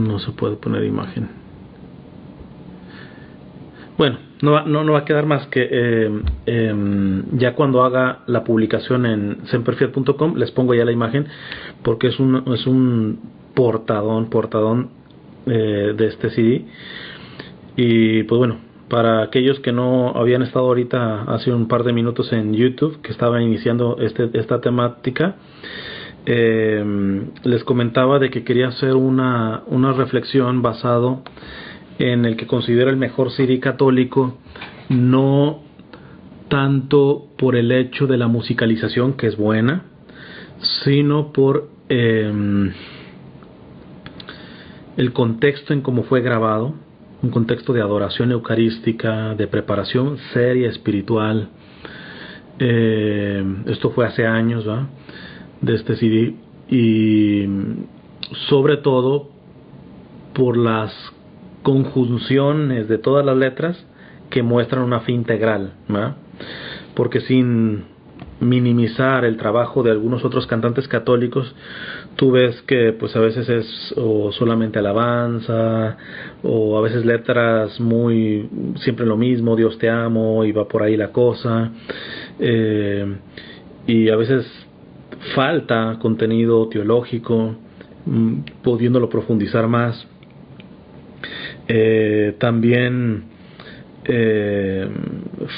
no se puede poner imagen. Bueno, no va a quedar más que ya cuando haga la publicación en semperfiel.com les pongo ya la imagen, porque es un portadón de este CD. Y pues bueno, para aquellos que no habían estado ahorita hace un par de minutos en YouTube, que estaba iniciando esta temática, les comentaba de que quería hacer una reflexión basado en el que considero el mejor CD católico, no tanto por el hecho de la musicalización, que es buena, sino por el contexto en cómo fue grabado, un contexto de adoración eucarística, de preparación seria espiritual. Esto fue hace años, ¿va?, de este CD, y sobre todo por las conjunciones de todas las letras que muestran una fe integral, ¿va?, porque sin minimizar el trabajo de algunos otros cantantes católicos, tú ves que pues a veces es o solamente alabanza, o a veces letras muy siempre lo mismo, Dios te amo, y va por ahí la cosa, y a veces falta contenido teológico, pudiéndolo profundizar más. También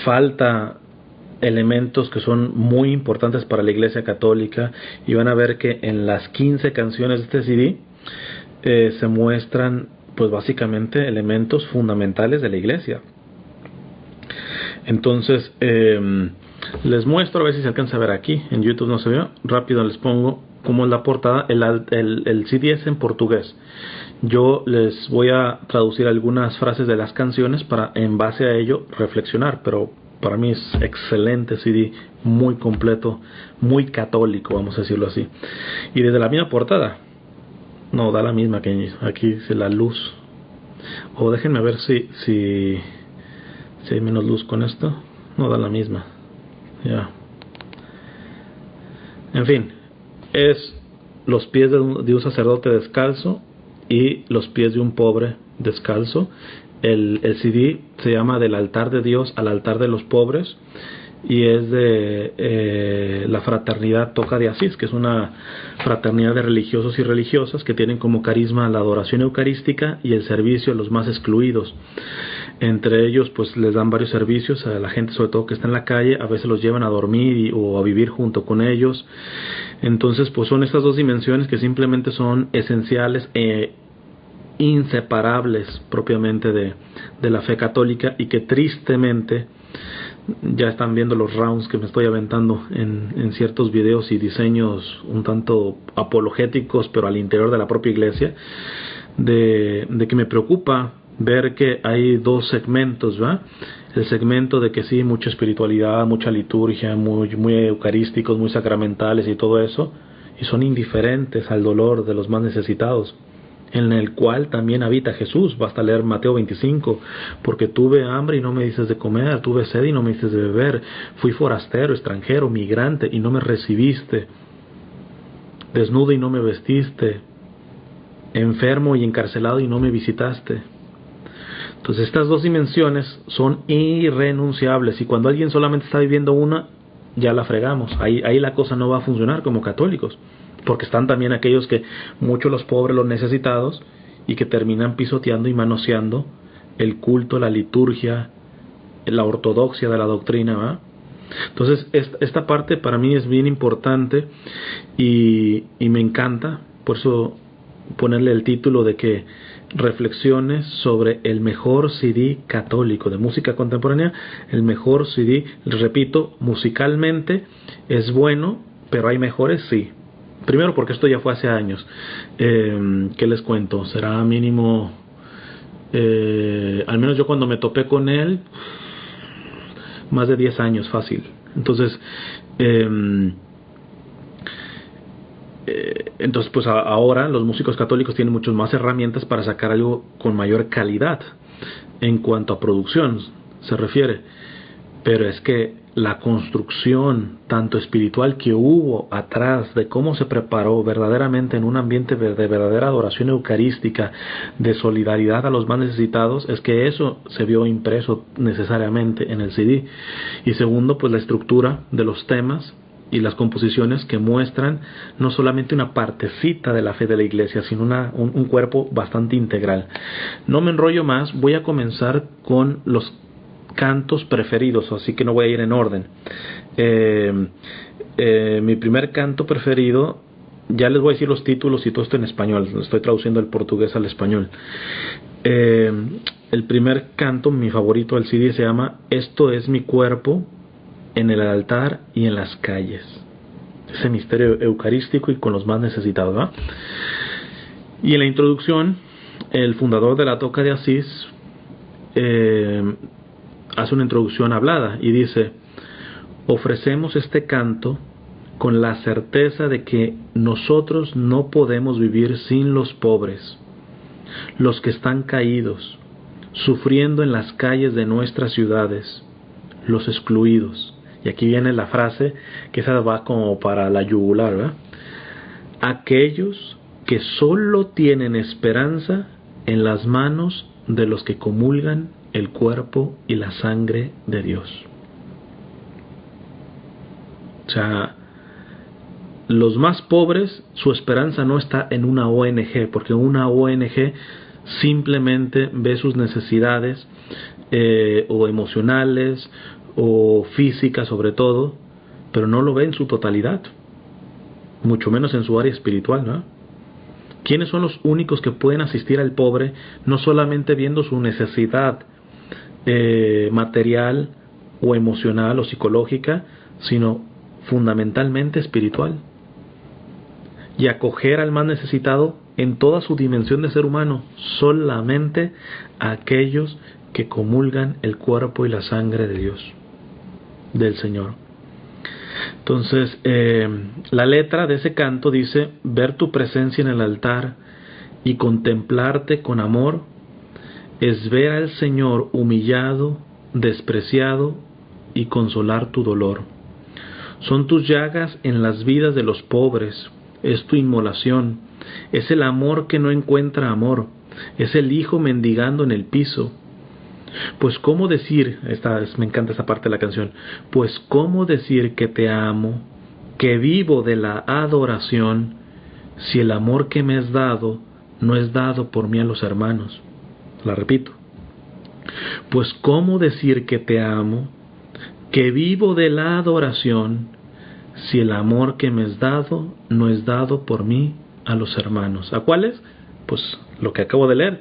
falta elementos que son muy importantes para la Iglesia Católica, y van a ver que en las 15 canciones de este CD se muestran pues básicamente elementos fundamentales de la Iglesia. Entonces les muestro, a ver si se alcanza a ver aquí en YouTube, no se ve, rápido les pongo cómo es la portada. El CD es en portugués. Yo les voy a traducir algunas frases de las canciones para en base a ello reflexionar, pero para mí es excelente CD, muy completo, muy católico, vamos a decirlo así. Y desde la misma portada, no, da la misma que aquí dice la luz, o déjenme ver si hay menos luz con esto, no, da la misma, ya. En fin, es los pies de un sacerdote descalzo y los pies de un pobre descalzo. El CD se llama Del altar de Dios al altar de los pobres, y es de la fraternidad Toca de Asís, que es una fraternidad de religiosos y religiosas que tienen como carisma la adoración eucarística y el servicio a los más excluidos. Entre ellos pues les dan varios servicios a la gente, sobre todo que está en la calle, a veces los llevan a dormir o a vivir junto con ellos. Entonces pues son estas dos dimensiones que simplemente son esenciales inseparables propiamente de la fe católica, y que tristemente ya están viendo los rounds que me estoy aventando en ciertos videos y diseños un tanto apologéticos, pero al interior de la propia iglesia, de que me preocupa ver que hay dos segmentos, ¿va? El segmento de que sí, mucha espiritualidad, mucha liturgia, muy eucarísticos, muy sacramentales y todo eso, y son indiferentes al dolor de los más necesitados, en el cual también habita Jesús. Basta leer Mateo 25, porque tuve hambre y no me dices de comer, tuve sed y no me dices de beber, fui forastero, extranjero, migrante y no me recibiste, desnudo y no me vestiste, enfermo y encarcelado y no me visitaste. Entonces estas dos dimensiones son irrenunciables, y cuando alguien solamente está viviendo una, ya la fregamos. Ahí la cosa no va a funcionar como católicos, porque están también aquellos que, muchos los pobres, los necesitados, y que terminan pisoteando y manoseando el culto, la liturgia, la ortodoxia de la doctrina, ¿va? Entonces esta parte para mí es bien importante, y me encanta, por eso ponerle el título de que reflexiones sobre el mejor CD católico de música contemporánea. El mejor CD, repito, musicalmente es bueno, pero hay mejores, sí. Primero porque esto ya fue hace años. ¿Qué les cuento? Será mínimo, al menos yo cuando me topé con él, más de 10 años fácil. Entonces pues ahora los músicos católicos tienen muchas más herramientas para sacar algo con mayor calidad en cuanto a producción se refiere, pero es que la construcción tanto espiritual que hubo atrás de cómo se preparó verdaderamente en un ambiente de verdadera adoración eucarística, de solidaridad a los más necesitados, es que eso se vio impreso necesariamente en el CD. Y segundo, pues la estructura de los temas y las composiciones que muestran no solamente una partecita de la fe de la iglesia, sino un cuerpo bastante integral. No me enrollo más, voy a comenzar con los cantos preferidos, así que no voy a ir en orden. Mi primer canto preferido, ya les voy a decir los títulos y todo esto en español, estoy traduciendo el portugués al español. El primer canto, mi favorito del CD, se llama Esto es mi cuerpo en el altar y en las calles. Ese misterio eucarístico y con los más necesitados, ¿verdad? Y en la introducción, el fundador de la Toca de Asís hace una introducción hablada y dice: ofrecemos este canto con la certeza de que nosotros no podemos vivir sin los pobres, los que están caídos, sufriendo en las calles de nuestras ciudades, los excluidos. Y aquí viene la frase que esa va como para la yugular, ¿verdad? Aquellos que solo tienen esperanza en las manos de los que comulgan el cuerpo y la sangre de Dios. O sea, los más pobres, su esperanza no está en una ONG, porque una ONG simplemente ve sus necesidades o emocionales o físicas sobre todo, pero no lo ve en su totalidad, mucho menos en su área espiritual, ¿no? ¿Quiénes son los únicos que pueden asistir al pobre no solamente viendo su necesidad material o emocional o psicológica, sino fundamentalmente espiritual? Y acoger al más necesitado en toda su dimensión de ser humano, solamente a aquellos que comulgan el cuerpo y la sangre de Dios, del Señor. Entonces, la letra de ese canto dice: ver tu presencia en el altar y contemplarte con amor es ver al Señor humillado, despreciado y consolar tu dolor. Son tus llagas en las vidas de los pobres, es tu inmolación, es el amor que no encuentra amor, es el hijo mendigando en el piso. Pues cómo decir, me encanta esta parte de la canción, pues cómo decir que te amo, que vivo de la adoración, si el amor que me has dado no es dado por mí a los hermanos. La repito. Pues cómo decir que te amo, que vivo de la adoración, si el amor que me has dado no es dado por mí a los hermanos. ¿A cuáles? Pues lo que acabo de leer: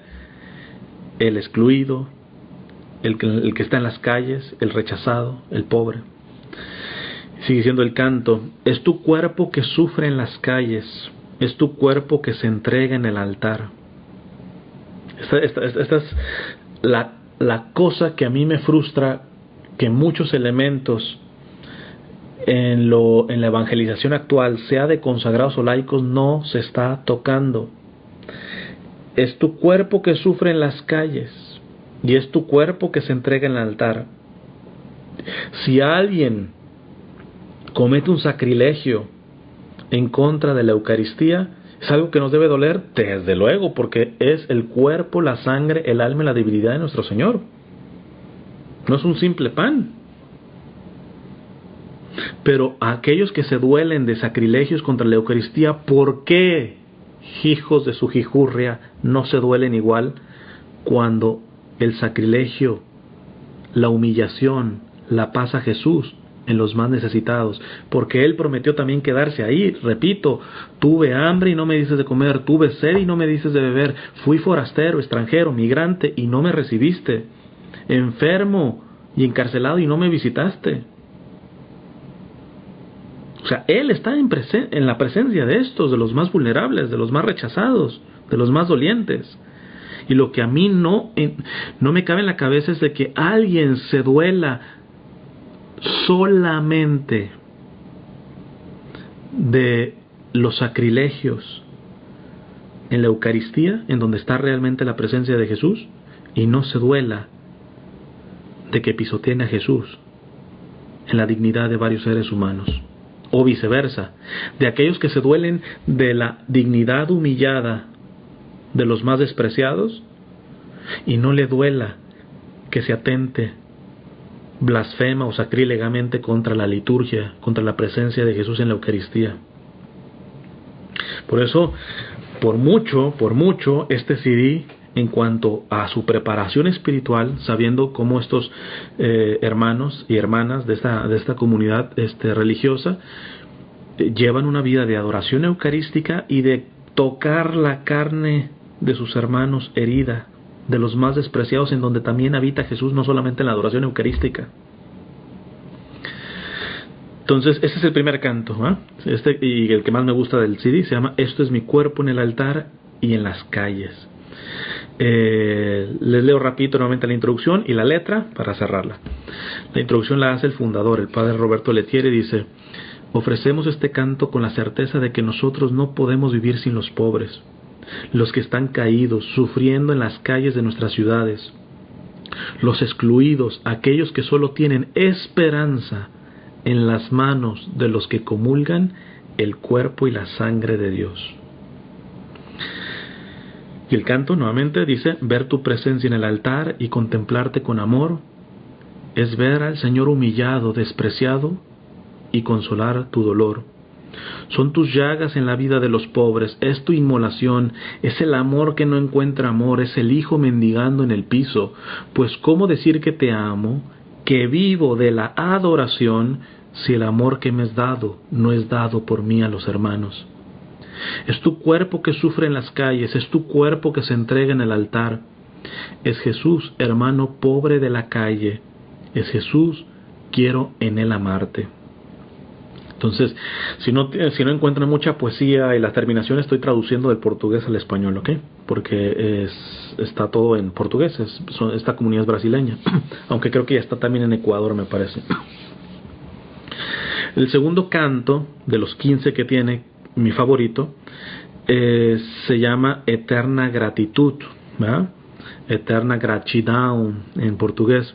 el excluido, el que está en las calles, el rechazado, el pobre. Sigue siendo el canto: es tu cuerpo que sufre en las calles, es tu cuerpo que se entrega en el altar. Esta es la cosa que a mí me frustra, que muchos elementos en la evangelización actual, sea de consagrados o laicos, no se está tocando. Es tu cuerpo que sufre en las calles y es tu cuerpo que se entrega en el altar. Si alguien comete un sacrilegio en contra de la Eucaristía, es algo que nos debe doler, desde luego, porque es el cuerpo, la sangre, el alma y la divinidad de nuestro Señor. No es un simple pan. Pero a aquellos que se duelen de sacrilegios contra la Eucaristía, ¿por qué, hijos de su jijurria, no se duelen igual cuando el sacrilegio, la humillación, la pasa Jesús en los más necesitados? Porque Él prometió también quedarse ahí. Repito, tuve hambre y no me dices de comer, tuve sed y no me dices de beber, fui forastero, extranjero, migrante y no me recibiste, enfermo y encarcelado y no me visitaste. O sea, Él está en la presencia de estos, de los más vulnerables, de los más rechazados, de los más dolientes. Y lo que a mí no me cabe en la cabeza es de que alguien se duela solamente de los sacrilegios en la Eucaristía, en donde está realmente la presencia de Jesús, y no se duela de que pisoteen a Jesús en la dignidad de varios seres humanos. O viceversa, de aquellos que se duelen de la dignidad humillada de los más despreciados y no le duela que se atente blasfema o sacrílegamente contra la liturgia, contra la presencia de Jesús en la Eucaristía. Por eso, por mucho, este CD, en cuanto a su preparación espiritual, sabiendo cómo estos hermanos y hermanas de esta comunidad religiosa llevan una vida de adoración eucarística y de tocar la carne de sus hermanos herida, de los más despreciados, en donde también habita Jesús, no solamente en la adoración eucarística. Entonces, este es el primer canto, ¿eh? Y el que más me gusta del CD se llama Esto es mi cuerpo en el altar y en las calles. Les leo rapidito nuevamente la introducción y la letra para cerrarla. La introducción la hace el fundador, el padre Roberto Lettieri, y dice: ofrecemos este canto con la certeza de que nosotros no podemos vivir sin los pobres, los que están caídos, sufriendo en las calles de nuestras ciudades, los excluidos, aquellos que solo tienen esperanza en las manos de los que comulgan el cuerpo y la sangre de Dios. Y el canto nuevamente dice: ver tu presencia en el altar y contemplarte con amor es ver al Señor humillado, despreciado, y consolar tu dolor. Son tus llagas en la vida de los pobres, es tu inmolación, es el amor que no encuentra amor, es el hijo mendigando en el piso. Pues ¿cómo decir que te amo, que vivo de la adoración, si el amor que me es dado no es dado por mí a los hermanos? Es tu cuerpo que sufre en las calles, es tu cuerpo que se entrega en el altar. Es Jesús, hermano pobre de la calle, es Jesús, quiero en él amarte. Entonces, si no encuentran mucha poesía y las terminaciones, estoy traduciendo del portugués al español, ¿ok? Porque está todo en portugués, esta comunidad es brasileña, aunque creo que ya está también en Ecuador, me parece. El segundo canto, de los 15 que tiene, mi favorito, se llama Eterna Gratitud, ¿verdad? Eterna Gratidão en portugués.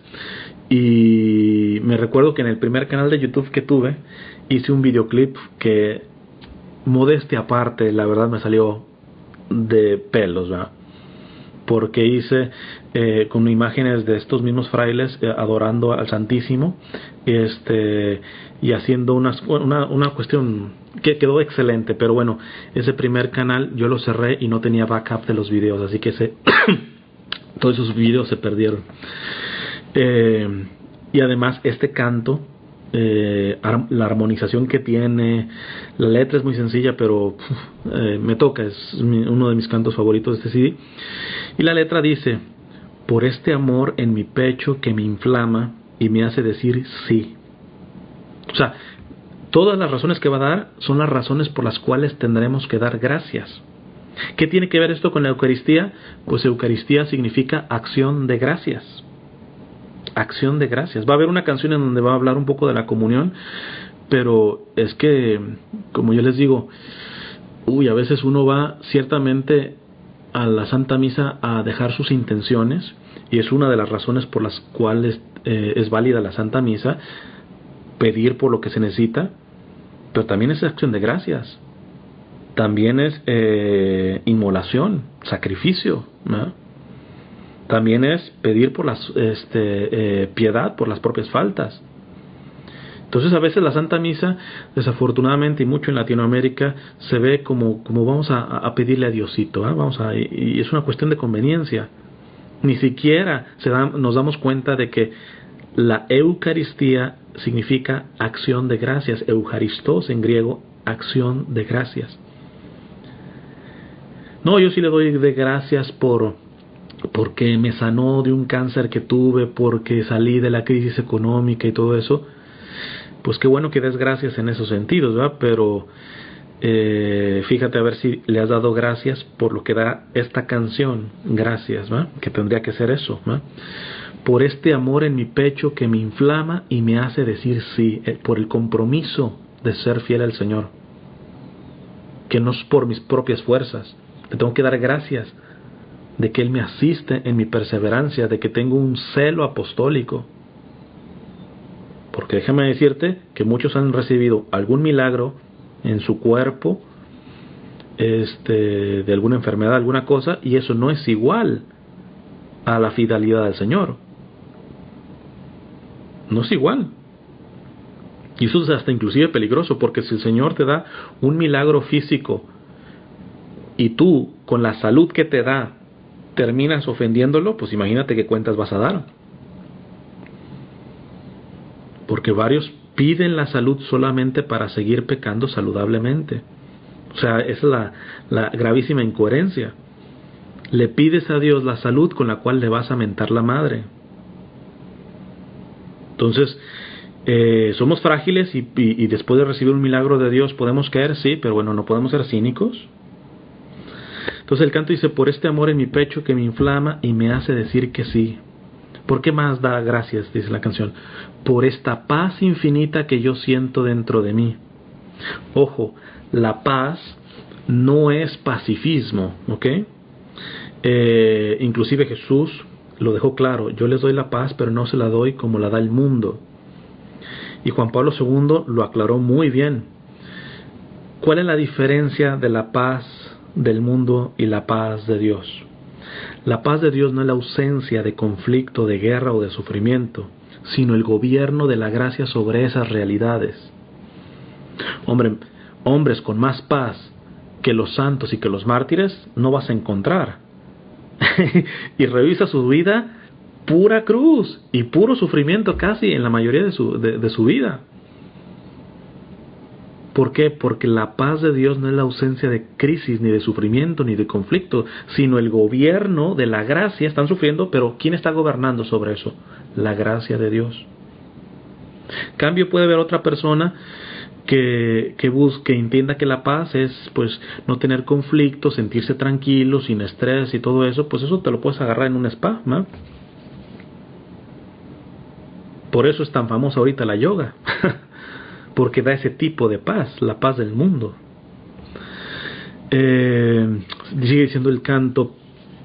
Y me recuerdo que en el primer canal de YouTube que tuve, hice un videoclip que, modestia aparte, la verdad me salió de pelos, ¿verdad? Porque hice con imágenes de estos mismos frailes adorando al Santísimo, y haciendo una cuestión que quedó excelente. Pero bueno, ese primer canal yo lo cerré y no tenía backup de los videos, así que todos esos videos se perdieron. Y además este canto, la armonización que tiene, la letra es muy sencilla, pero me toca, es uno de mis cantos favoritos de este CD. Y la letra dice: por este amor en mi pecho que me inflama y me hace decir sí. O sea, todas las razones que va a dar son las razones por las cuales tendremos que dar gracias. ¿Qué tiene que ver esto con la Eucaristía? Pues Eucaristía significa acción de gracias. Acción de gracias. Va a haber una canción en donde va a hablar un poco de la comunión, pero es que, como yo les digo, a veces uno va ciertamente a la Santa Misa a dejar sus intenciones, y es una de las razones por las cuales es válida la Santa Misa, pedir por lo que se necesita, pero también es acción de gracias, también es inmolación, sacrificio, ¿no? También es pedir por las piedad por las propias faltas. Entonces a veces la Santa Misa, desafortunadamente, y mucho en Latinoamérica, se ve como vamos a pedirle a Diosito, ¿eh? Y es una cuestión de conveniencia. Ni siquiera nos damos cuenta de que la Eucaristía significa acción de gracias. Eucharistos en griego, acción de gracias. No, yo sí le doy de gracias porque me sanó de un cáncer que tuve, porque salí de la crisis económica y todo eso. Pues qué bueno que des gracias en esos sentidos, ¿verdad? Pero fíjate a ver si le has dado gracias por lo que da esta canción, gracias, ¿verdad? Que tendría que ser eso, ¿verdad? Por este amor en mi pecho que me inflama y me hace decir sí, por el compromiso de ser fiel al Señor, que no es por mis propias fuerzas. Le tengo que dar gracias de que Él me asiste en mi perseverancia, de que tengo un celo apostólico. Porque déjame decirte que muchos han recibido algún milagro en su cuerpo, de alguna enfermedad, alguna cosa, y eso no es igual a la fidelidad del Señor. No es igual. Y eso es hasta inclusive peligroso, porque si el Señor te da un milagro físico y tú, con la salud que te da, terminas ofendiéndolo, pues imagínate qué cuentas vas a dar. Porque varios piden la salud solamente para seguir pecando saludablemente. O sea, es la gravísima incoherencia. Le pides a Dios la salud con la cual le vas a mentar la madre. Entonces, somos frágiles y después de recibir un milagro de Dios podemos caer, sí, pero bueno, no podemos ser cínicos. Entonces el canto dice: por este amor en mi pecho que me inflama y me hace decir que sí. ¿Por qué más da gracias? Dice la canción. Por esta paz infinita que yo siento dentro de mí. Ojo, la paz no es pacifismo, ¿ok? Inclusive Jesús lo dejó claro: yo les doy la paz, pero no se la doy como la da el mundo. Y Juan Pablo II lo aclaró muy bien. ¿Cuál es la diferencia de la paz del mundo y la paz de Dios? La paz de Dios no es la ausencia de conflicto, de guerra o de sufrimiento, sino el gobierno de la gracia sobre esas realidades. Hombres con más paz que los santos y que los mártires no vas a encontrar. Y revisa su vida, pura cruz y puro sufrimiento casi en la mayoría de su vida. ¿Por qué? Porque la paz de Dios no es la ausencia de crisis, ni de sufrimiento, ni de conflicto, sino el gobierno de la gracia. Están sufriendo, pero ¿quién está gobernando sobre eso? La gracia de Dios. En cambio, puede haber otra persona que entienda que la paz es, pues, no tener conflicto, sentirse tranquilo, sin estrés y todo eso. Pues eso te lo puedes agarrar en un spa, ¿no? Por eso es tan famosa ahorita la yoga. Porque da ese tipo de paz, la paz del mundo. Sigue diciendo el canto: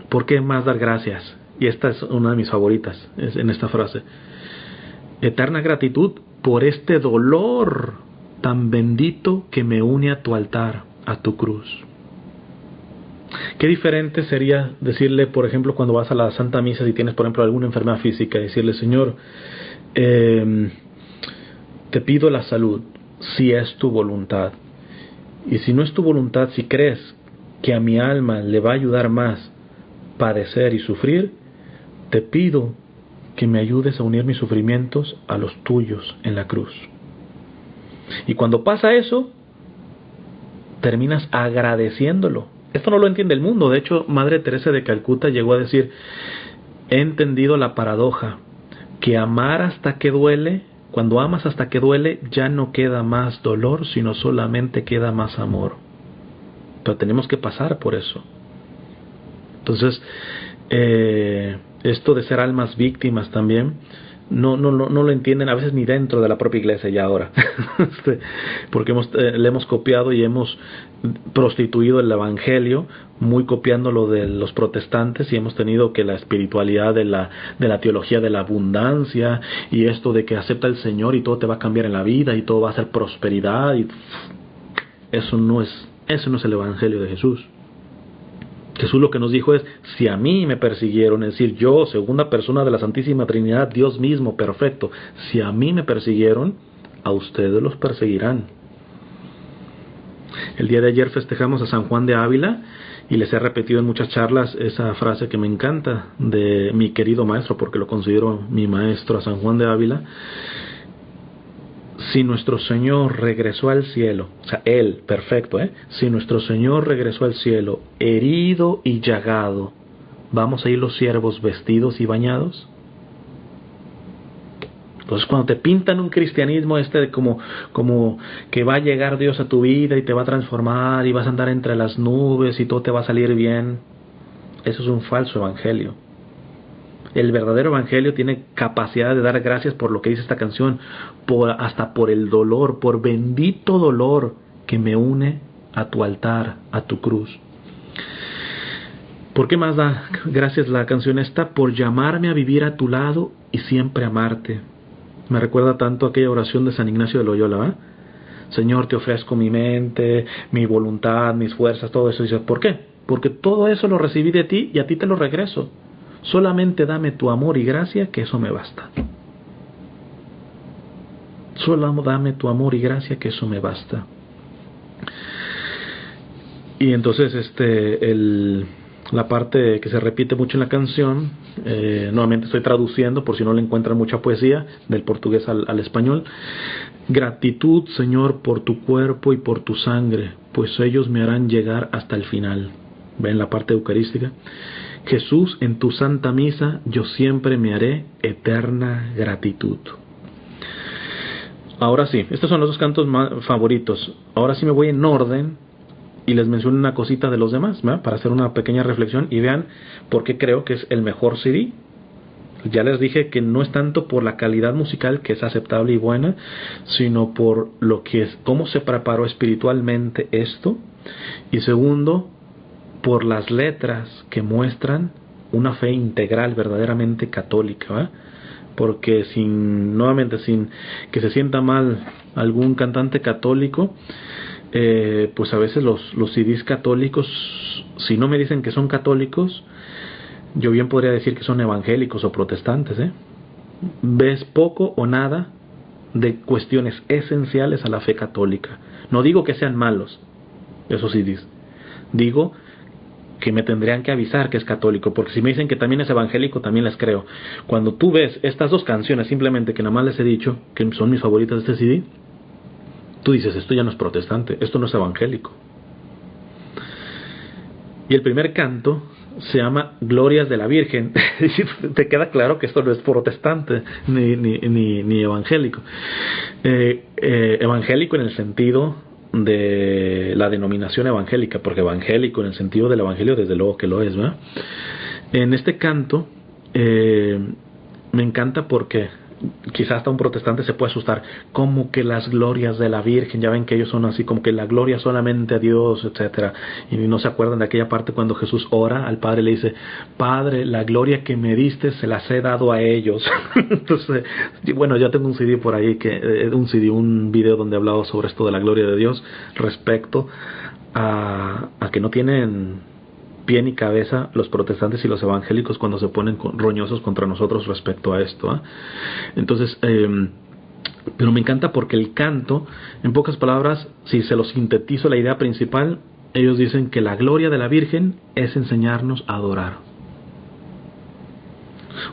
¿por qué más dar gracias? Y esta es una de mis favoritas, es en esta frase: eterna gratitud por este dolor tan bendito que me une a tu altar, a tu cruz. Qué diferente sería decirle, por ejemplo, cuando vas a la Santa Misa, si tienes, por ejemplo, alguna enfermedad física, decirle: Señor, te pido la salud, si es tu voluntad. Y si no es tu voluntad, si crees que a mi alma le va a ayudar más padecer y sufrir, te pido que me ayudes a unir mis sufrimientos a los tuyos en la cruz. Y cuando pasa eso, terminas agradeciéndolo. Esto no lo entiende el mundo. De hecho, Madre Teresa de Calcuta llegó a decir: he entendido la paradoja, que amar hasta que duele. Cuando amas hasta que duele, ya no queda más dolor, sino solamente queda más amor. Pero tenemos que pasar por eso. Entonces, esto de ser almas víctimas también, no lo entienden a veces ni dentro de la propia iglesia ya ahora. Porque le hemos copiado y hemos prostituido el evangelio, muy copiando lo de los protestantes, y hemos tenido que la espiritualidad de la teología de la abundancia, y esto de que acepta el Señor y todo te va a cambiar en la vida y todo va a ser prosperidad, y eso no es el evangelio de Jesús. Jesús lo que nos dijo es: si a mí me persiguieron, es decir, yo, segunda persona de la Santísima Trinidad, Dios mismo, perfecto, si a mí me persiguieron, a ustedes los perseguirán. El día de ayer festejamos a San Juan de Ávila y les he repetido en muchas charlas esa frase que me encanta de mi querido maestro, porque lo considero mi maestro, a San Juan de Ávila. Si nuestro Señor regresó al cielo, o sea, Él, perfecto, si nuestro Señor regresó al cielo herido y llagado, ¿vamos a ir los siervos vestidos y bañados? Entonces, cuando te pintan un cristianismo como que va a llegar Dios a tu vida y te va a transformar y vas a andar entre las nubes y todo te va a salir bien, eso es un falso evangelio. El verdadero evangelio tiene capacidad de dar gracias por lo que dice esta canción, hasta por el dolor, por bendito dolor que me une a tu altar, a tu cruz. ¿Por qué más da gracias la canción esta? Por llamarme a vivir a tu lado y siempre amarte. Me recuerda tanto aquella oración de San Ignacio de Loyola, ¿eh? Señor, te ofrezco mi mente, mi voluntad, mis fuerzas, todo eso. Y dices, ¿por qué? Porque todo eso lo recibí de ti y a ti te lo regreso. Solamente dame tu amor y gracia, que eso me basta. Solo dame tu amor y gracia, que eso me basta. Y entonces la parte que se repite mucho en la canción, nuevamente estoy traduciendo por si no le encuentran mucha poesía, del portugués al español. Gratitud, Señor, por tu cuerpo y por tu sangre, pues ellos me harán llegar hasta el final. Ven la parte eucarística. Jesús, en tu santa misa yo siempre me haré eterna gratitud. Ahora sí, estos son los dos cantos favoritos. Ahora sí me voy en orden y les menciono una cosita de los demás, ¿verdad? Para hacer una pequeña reflexión y vean por qué creo que es el mejor CD. Ya les dije que no es tanto por la calidad musical, que es aceptable y buena, sino por lo que es, cómo se preparó espiritualmente esto, y segundo, por las letras que muestran una fe integral verdaderamente católica, ¿verdad? Porque sin que se sienta mal algún cantante católico, pues a veces los CDs católicos, si no me dicen que son católicos, yo bien podría decir que son evangélicos o protestantes, ves poco o nada de cuestiones esenciales a la fe católica. No digo que sean malos esos CDs, digo que me tendrían que avisar que es católico, porque si me dicen que también es evangélico, también les creo. Cuando tú ves estas dos canciones, simplemente que nada más les he dicho que son mis favoritas de este CD, tú dices, esto ya no es protestante, esto no es evangélico. Y el primer canto se llama Glorias de la Virgen. Te queda claro que esto no es protestante ni evangélico. Evangélico en el sentido de la denominación evangélica, porque evangélico en el sentido del evangelio desde luego que lo es, ¿verdad? En este canto me encanta porque quizás hasta un protestante se puede asustar, como que las glorias de la Virgen, ya ven que ellos son así, como que la gloria solamente a Dios, etcétera, y no se acuerdan de aquella parte cuando Jesús ora al Padre, le dice, Padre, la gloria que me diste se las he dado a ellos. Entonces, bueno, ya tengo un CD por ahí, un video donde he hablado sobre esto de la gloria de Dios, respecto a que no tienen pie ni cabeza los protestantes y los evangélicos cuando se ponen roñosos contra nosotros respecto a esto, ¿eh? Entonces, pero me encanta porque el canto, en pocas palabras, si se lo sintetizo la idea principal, ellos dicen que la gloria de la Virgen es enseñarnos a adorar.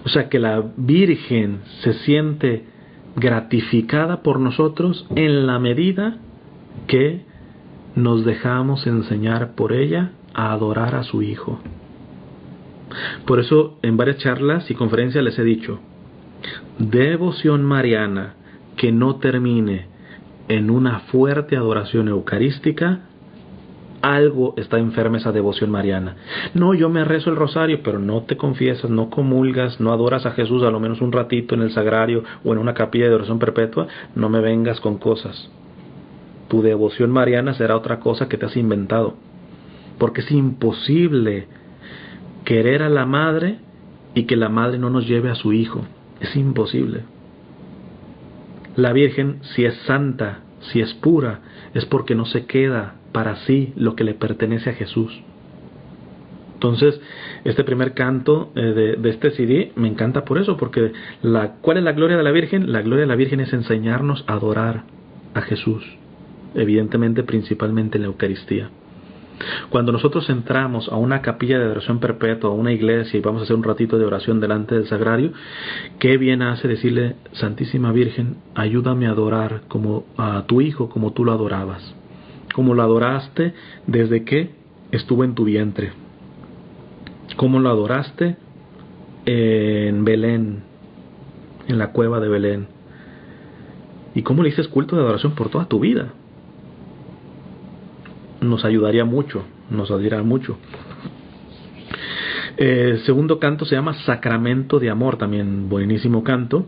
O sea, que la Virgen se siente gratificada por nosotros en la medida que nos dejamos enseñar por ella a adorar a su Hijo. Por eso en varias charlas y conferencias les he dicho, devoción mariana que no termine en una fuerte adoración eucarística, algo está enferma esa devoción mariana. No, yo me rezo el rosario, pero no te confiesas, no comulgas, no adoras a Jesús a lo menos un ratito en el sagrario o en una capilla de oración perpetua, no me vengas con cosas. Tu devoción mariana será otra cosa que te has inventado. Porque es imposible querer a la madre y que la madre no nos lleve a su hijo. Es imposible. La Virgen, si es santa, si es pura, es porque no se queda para sí lo que le pertenece a Jesús. Entonces, este primer canto de este CD me encanta por eso, porque ¿cuál es la gloria de la Virgen? La gloria de la Virgen es enseñarnos a adorar a Jesús, evidentemente principalmente en la Eucaristía. Cuando nosotros entramos a una capilla de adoración perpetua, a una iglesia, y vamos a hacer un ratito de oración delante del sagrario, qué bien hace decirle, Santísima Virgen, ayúdame a adorar como a tu Hijo, como tú lo adorabas, como lo adoraste desde que estuvo en tu vientre, como lo adoraste en Belén, en la cueva de Belén, y cómo le hiciste culto de adoración por toda tu vida. Nos ayudaría mucho, nos ayudaría mucho. Segundo canto se llama Sacramento de Amor, también buenísimo canto.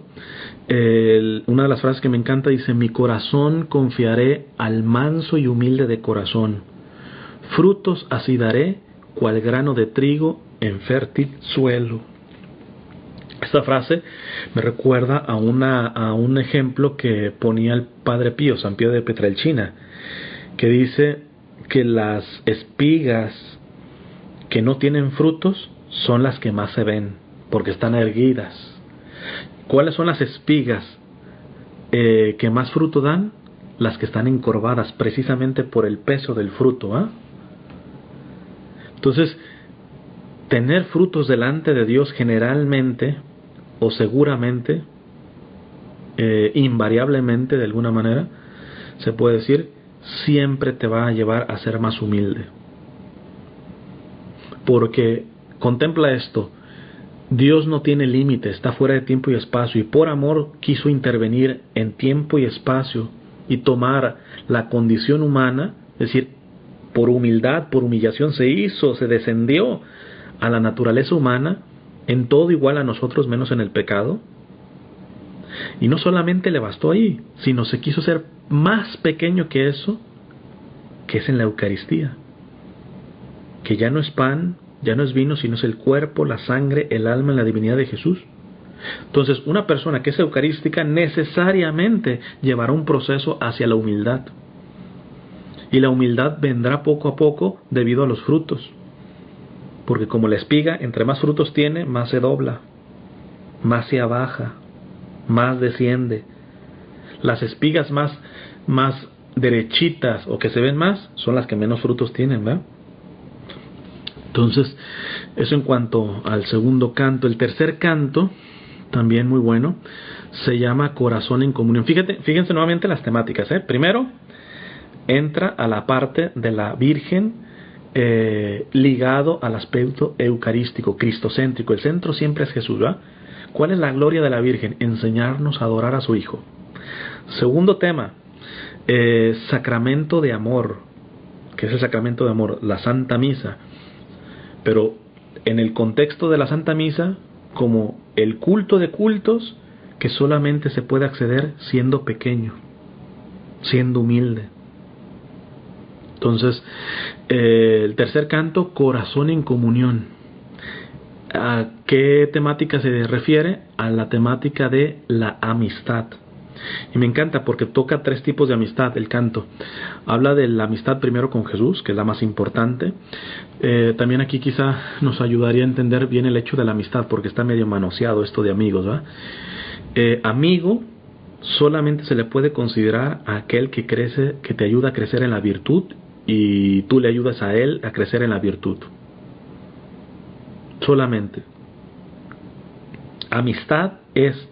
Una de las frases que me encanta dice, mi corazón confiaré al manso y humilde de corazón, frutos así daré, cual grano de trigo en fértil suelo. Esta frase me recuerda a un ejemplo que ponía el Padre Pío, San Pío de Pietrelcina, que dice que las espigas que no tienen frutos son las que más se ven, porque están erguidas. ¿Cuáles son las espigas que más fruto dan? Las que están encorvadas, precisamente por el peso del fruto, ¿ah? Entonces, tener frutos delante de Dios generalmente o seguramente, invariablemente de alguna manera, se puede decir, siempre te va a llevar a ser más humilde. Porque contempla esto, Dios no tiene límite, está fuera de tiempo y espacio, y por amor quiso intervenir en tiempo y espacio y tomar la condición humana, es decir, por humildad, por humillación se descendió a la naturaleza humana, en todo igual a nosotros menos en el pecado. Y no solamente le bastó ahí, sino se quiso ser más pequeño que eso, que es en la Eucaristía, que ya no es pan, ya no es vino, sino es el cuerpo, la sangre, el alma y la divinidad de Jesús. Entonces, una persona que es eucarística necesariamente llevará un proceso hacia la humildad. Y la humildad vendrá poco a poco debido a los frutos. Porque como la espiga, entre más frutos tiene, más se dobla, más se abaja, más desciende. Las espigas más derechitas o que se ven más son las que menos frutos tienen, ¿verdad? Entonces, eso en cuanto al segundo canto. El tercer canto, también muy bueno, se llama Corazón en Comunión. Fíjense nuevamente las temáticas, Primero, entra a la parte de la Virgen, ligado al aspecto eucarístico, cristocéntrico. El centro siempre es Jesús, ¿verdad? ¿Cuál es la gloria de la Virgen? Enseñarnos a adorar a su Hijo. Segundo tema, sacramento de amor. ¿Qué es el sacramento de amor? La Santa Misa. Pero en el contexto de la Santa Misa, como el culto de cultos, que solamente se puede acceder siendo pequeño, siendo humilde. Entonces, el tercer canto, Corazón en Comunión. ¿A qué temática se refiere? A la temática de la amistad. Y me encanta porque toca 3 tipos de amistad el canto. Habla de la amistad primero con Jesús, que es la más importante. También aquí quizá nos ayudaría a entender bien el hecho de la amistad, porque está medio manoseado esto de amigos, ¿verdad? Amigo solamente se le puede considerar a aquel que crece, que te ayuda a crecer en la virtud, y tú le ayudas a él a crecer en la virtud. Solamente. Amistad es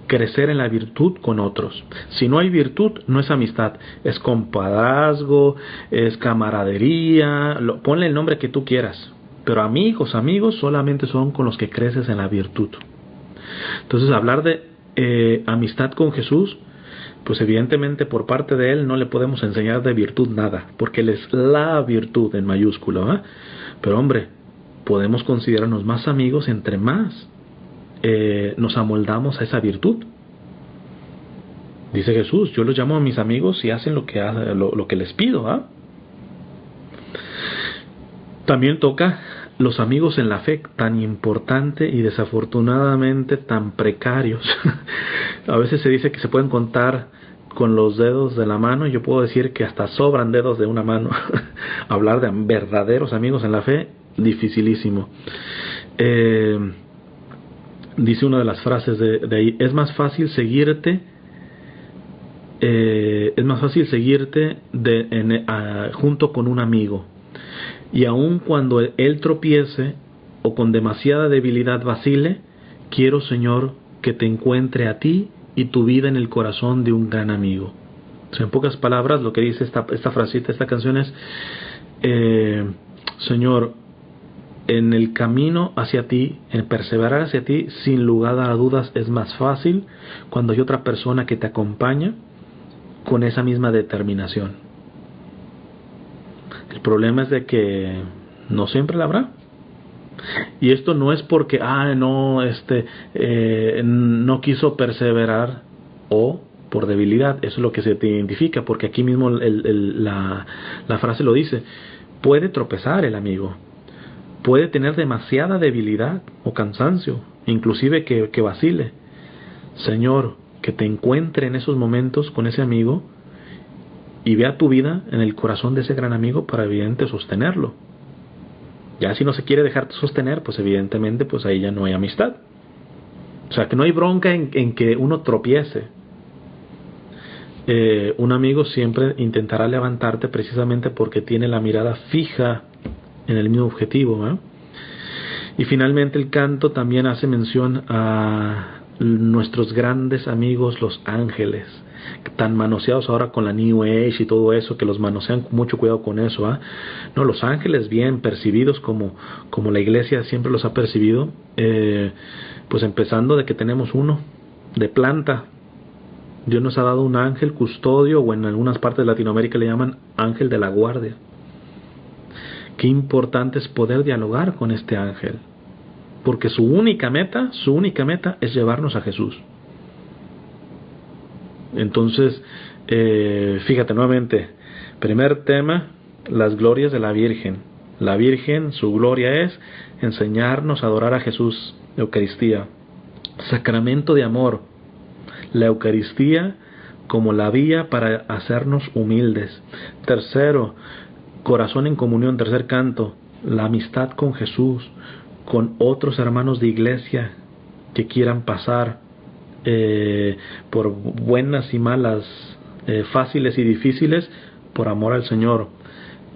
crecer en la virtud con otros. Si no hay virtud, no es amistad, es compadrazgo, es camaradería, ponle el nombre que tú quieras, pero amigos solamente son con los que creces en la virtud. Entonces, hablar de amistad con Jesús, pues evidentemente por parte de Él no le podemos enseñar de virtud nada, porque Él es la virtud en mayúscula, ¿eh? Pero hombre, podemos considerarnos más amigos entre más nos amoldamos a esa virtud. Dice Jesús, yo los llamo a mis amigos y hacen lo que les pido, ¿ah? También toca los amigos en la fe, tan importante y desafortunadamente tan precarios. A veces se dice que se pueden contar con los dedos de la mano. Yo puedo decir que hasta sobran dedos de una mano. Hablar de verdaderos amigos en la fe, dificilísimo. Dice una de las frases de ahí, es más fácil seguirte junto con un amigo, y aun cuando él tropiece o con demasiada debilidad vacile, quiero, Señor, que te encuentre a ti y tu vida en el corazón de un gran amigo. O sea, en pocas palabras, lo que dice esta frasita, esta canción es, Señor, en el camino hacia ti, en perseverar hacia ti, sin lugar a dudas es más fácil cuando hay otra persona que te acompaña con esa misma determinación. El problema es de que no siempre la habrá. Y esto no es porque no quiso perseverar o por debilidad. Eso es lo que se te identifica, porque aquí mismo la frase lo dice. Puede tropezar el amigo, puede tener demasiada debilidad o cansancio, inclusive que vacile. Señor, que te encuentre en esos momentos con ese amigo y vea tu vida en el corazón de ese gran amigo para evidente sostenerlo. Ya si no se quiere dejar sostener, pues evidentemente pues ahí ya no hay amistad. O sea, que no hay bronca en que uno tropiece. Un amigo siempre intentará levantarte precisamente porque tiene la mirada fija en el mismo objetivo, ¿eh? Y finalmente el canto también hace mención a nuestros grandes amigos los ángeles, tan manoseados ahora con la New Age y todo eso, que los manosean con mucho cuidado con eso, ¿eh? No, los ángeles bien percibidos como la iglesia siempre los ha percibido, pues empezando de que tenemos uno de planta. Dios nos ha dado un ángel custodio, o en algunas partes de Latinoamérica le llaman ángel de la guardia. Qué importante es poder dialogar con este ángel, porque su única meta es llevarnos a Jesús. Entonces, fíjate nuevamente, primer tema, las glorias de la Virgen. La Virgen, su gloria es enseñarnos a adorar a Jesús, Eucaristía, sacramento de amor. La Eucaristía como la vía para hacernos humildes. Tercero, corazón en comunión. Tercer canto, la amistad con Jesús, con otros hermanos de iglesia que quieran pasar por buenas y malas, fáciles y difíciles, por amor al Señor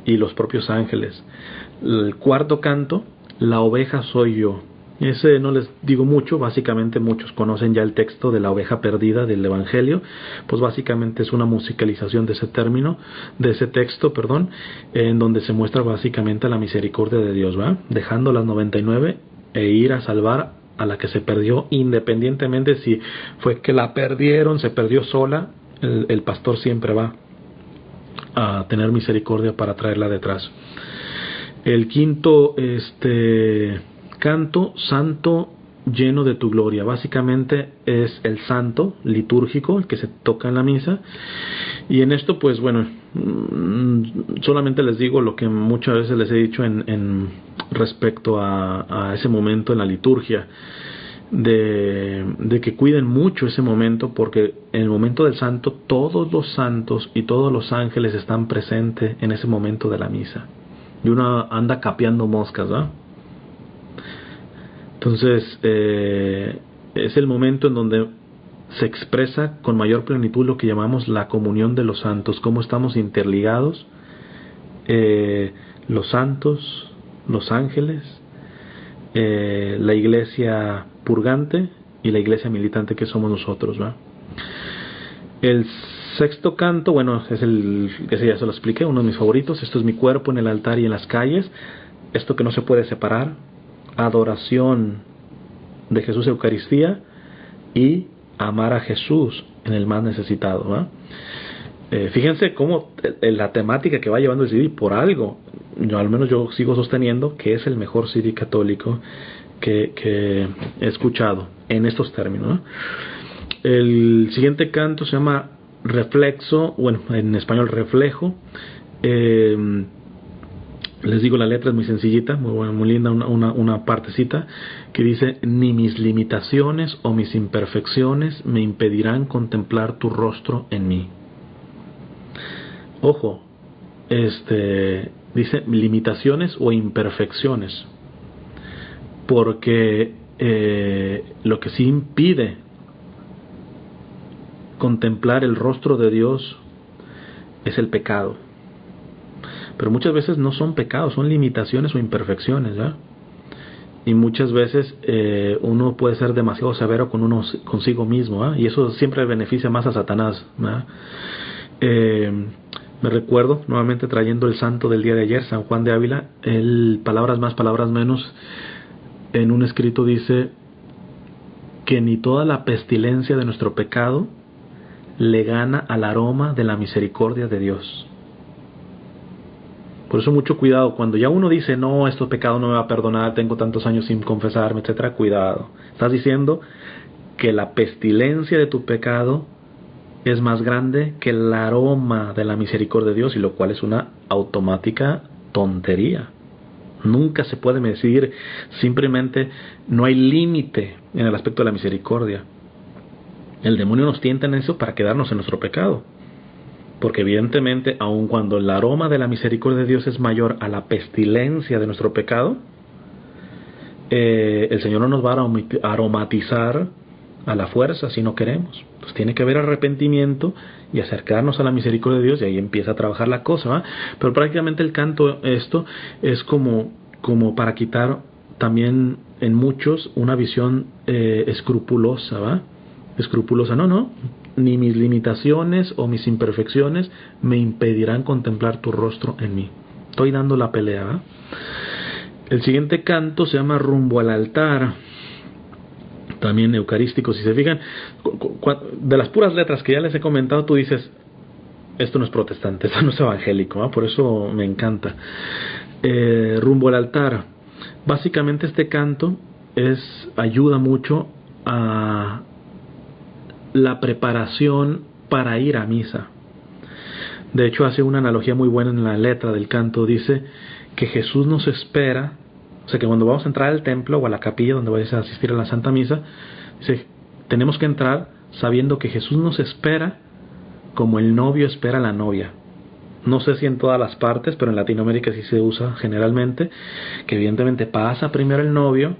y los propios ángeles. El cuarto canto, la oveja soy yo. Ese no les digo mucho, básicamente muchos conocen ya el texto de la oveja perdida del Evangelio, pues básicamente es una musicalización de ese término, de ese texto, en donde se muestra básicamente la misericordia de Dios, ¿va? Dejando las 99 e ir a salvar a la que se perdió, independientemente si fue que la perdieron, se perdió sola, el pastor siempre va a tener misericordia para traerla detrás. El quinto, canto, santo lleno de tu gloria. Básicamente es el santo litúrgico, el que se toca en la misa. Y en esto, pues bueno, solamente les digo lo que muchas veces les he dicho en respecto a ese momento en la liturgia, de que cuiden mucho ese momento, porque en el momento del santo todos los santos y todos los ángeles están presentes en ese momento de la misa. Y uno anda capeando moscas, ¿verdad? Entonces, es el momento en donde se expresa con mayor plenitud lo que llamamos la comunión de los santos, cómo estamos interligados, los santos, los ángeles, la iglesia purgante y la iglesia militante que somos nosotros, ¿va? El sexto canto, bueno, ese ya se lo expliqué, uno de mis favoritos. Esto es mi cuerpo en el altar y en las calles, esto que no se puede separar. Adoración de Jesús, Eucaristía, y amar a Jesús en el más necesitado, ¿no? Fíjense cómo la temática que va llevando el CD, por algo, al menos yo sigo sosteniendo que es el mejor CD católico que he escuchado en estos términos, ¿no? El siguiente canto se llama Reflexo, bueno, en español Reflejo. Les digo, la letra es muy sencillita, muy buena, muy linda, una partecita que dice: ni mis limitaciones o mis imperfecciones me impedirán contemplar tu rostro en mí. Ojo, dice limitaciones o imperfecciones, porque lo que sí impide contemplar el rostro de Dios es el pecado. Pero muchas veces no son pecados, son limitaciones o imperfecciones, ¿verdad? Y muchas veces uno puede ser demasiado severo consigo mismo, ¿verdad? Y eso siempre beneficia más a Satanás, ¿verdad? Me recuerdo, nuevamente trayendo el santo del día de ayer, San Juan de Ávila, él, palabras más, palabras menos, en un escrito dice que ni toda la pestilencia de nuestro pecado le gana al aroma de la misericordia de Dios. Por eso mucho cuidado, cuando ya uno dice, no, este pecado no me va a perdonar, tengo tantos años sin confesarme, etcétera, cuidado. Estás diciendo que la pestilencia de tu pecado es más grande que el aroma de la misericordia de Dios, y lo cual es una automática tontería, Nunca se puede medir, simplemente no hay límite en el aspecto de la misericordia. El demonio nos tienta en eso para quedarnos en nuestro pecado. Porque evidentemente, aun cuando el aroma de la misericordia de Dios es mayor a la pestilencia de nuestro pecado, el Señor no nos va a aromatizar a la fuerza si no queremos. Entonces tiene que haber arrepentimiento y acercarnos a la misericordia de Dios, y ahí empieza a trabajar la cosa, ¿va? Pero prácticamente el canto, esto es como para quitar también en muchos una visión escrupulosa, ¿va? Escrupulosa, no, ni mis limitaciones o mis imperfecciones me impedirán contemplar tu rostro en mí. Estoy dando la pelea, ¿va? El siguiente canto se llama Rumbo al altar, también eucarístico. Si se fijan, de las puras letras que ya les he comentado, tú dices, esto no es protestante, esto no es evangélico, ¿no? Por eso me encanta. Rumbo al altar. Básicamente este canto ayuda mucho a la preparación para ir a misa. De hecho, hace una analogía muy buena en la letra del canto. Dice que Jesús nos espera, o sea, que cuando vamos a entrar al templo o a la capilla donde vayas a asistir a la Santa Misa, dice, tenemos que entrar sabiendo que Jesús nos espera como el novio espera a la novia. No sé si en todas las partes, pero en Latinoamérica sí se usa generalmente, que evidentemente pasa primero el novio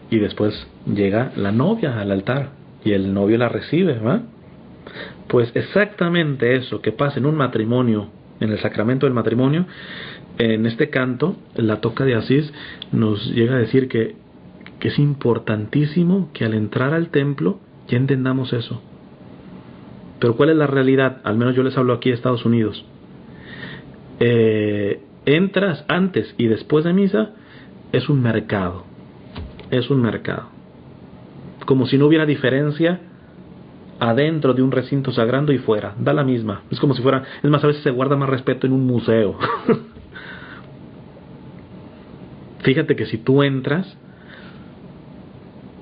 y después llega la novia al altar y el novio la recibe, ¿va? Pues exactamente eso que pasa en un matrimonio, en el sacramento del matrimonio, en este canto, la Toca de Asís nos llega a decir que es importantísimo que al entrar al templo ya entendamos eso. Pero ¿cuál es la realidad? Al menos yo les hablo aquí de Estados Unidos. Entras antes y después de misa, es un mercado. Es un mercado. Como si no hubiera diferencia adentro de un recinto sagrado y fuera. Da la misma. Es como si fuera... Es más, a veces se guarda más respeto en un museo. Fíjate que si tú entras,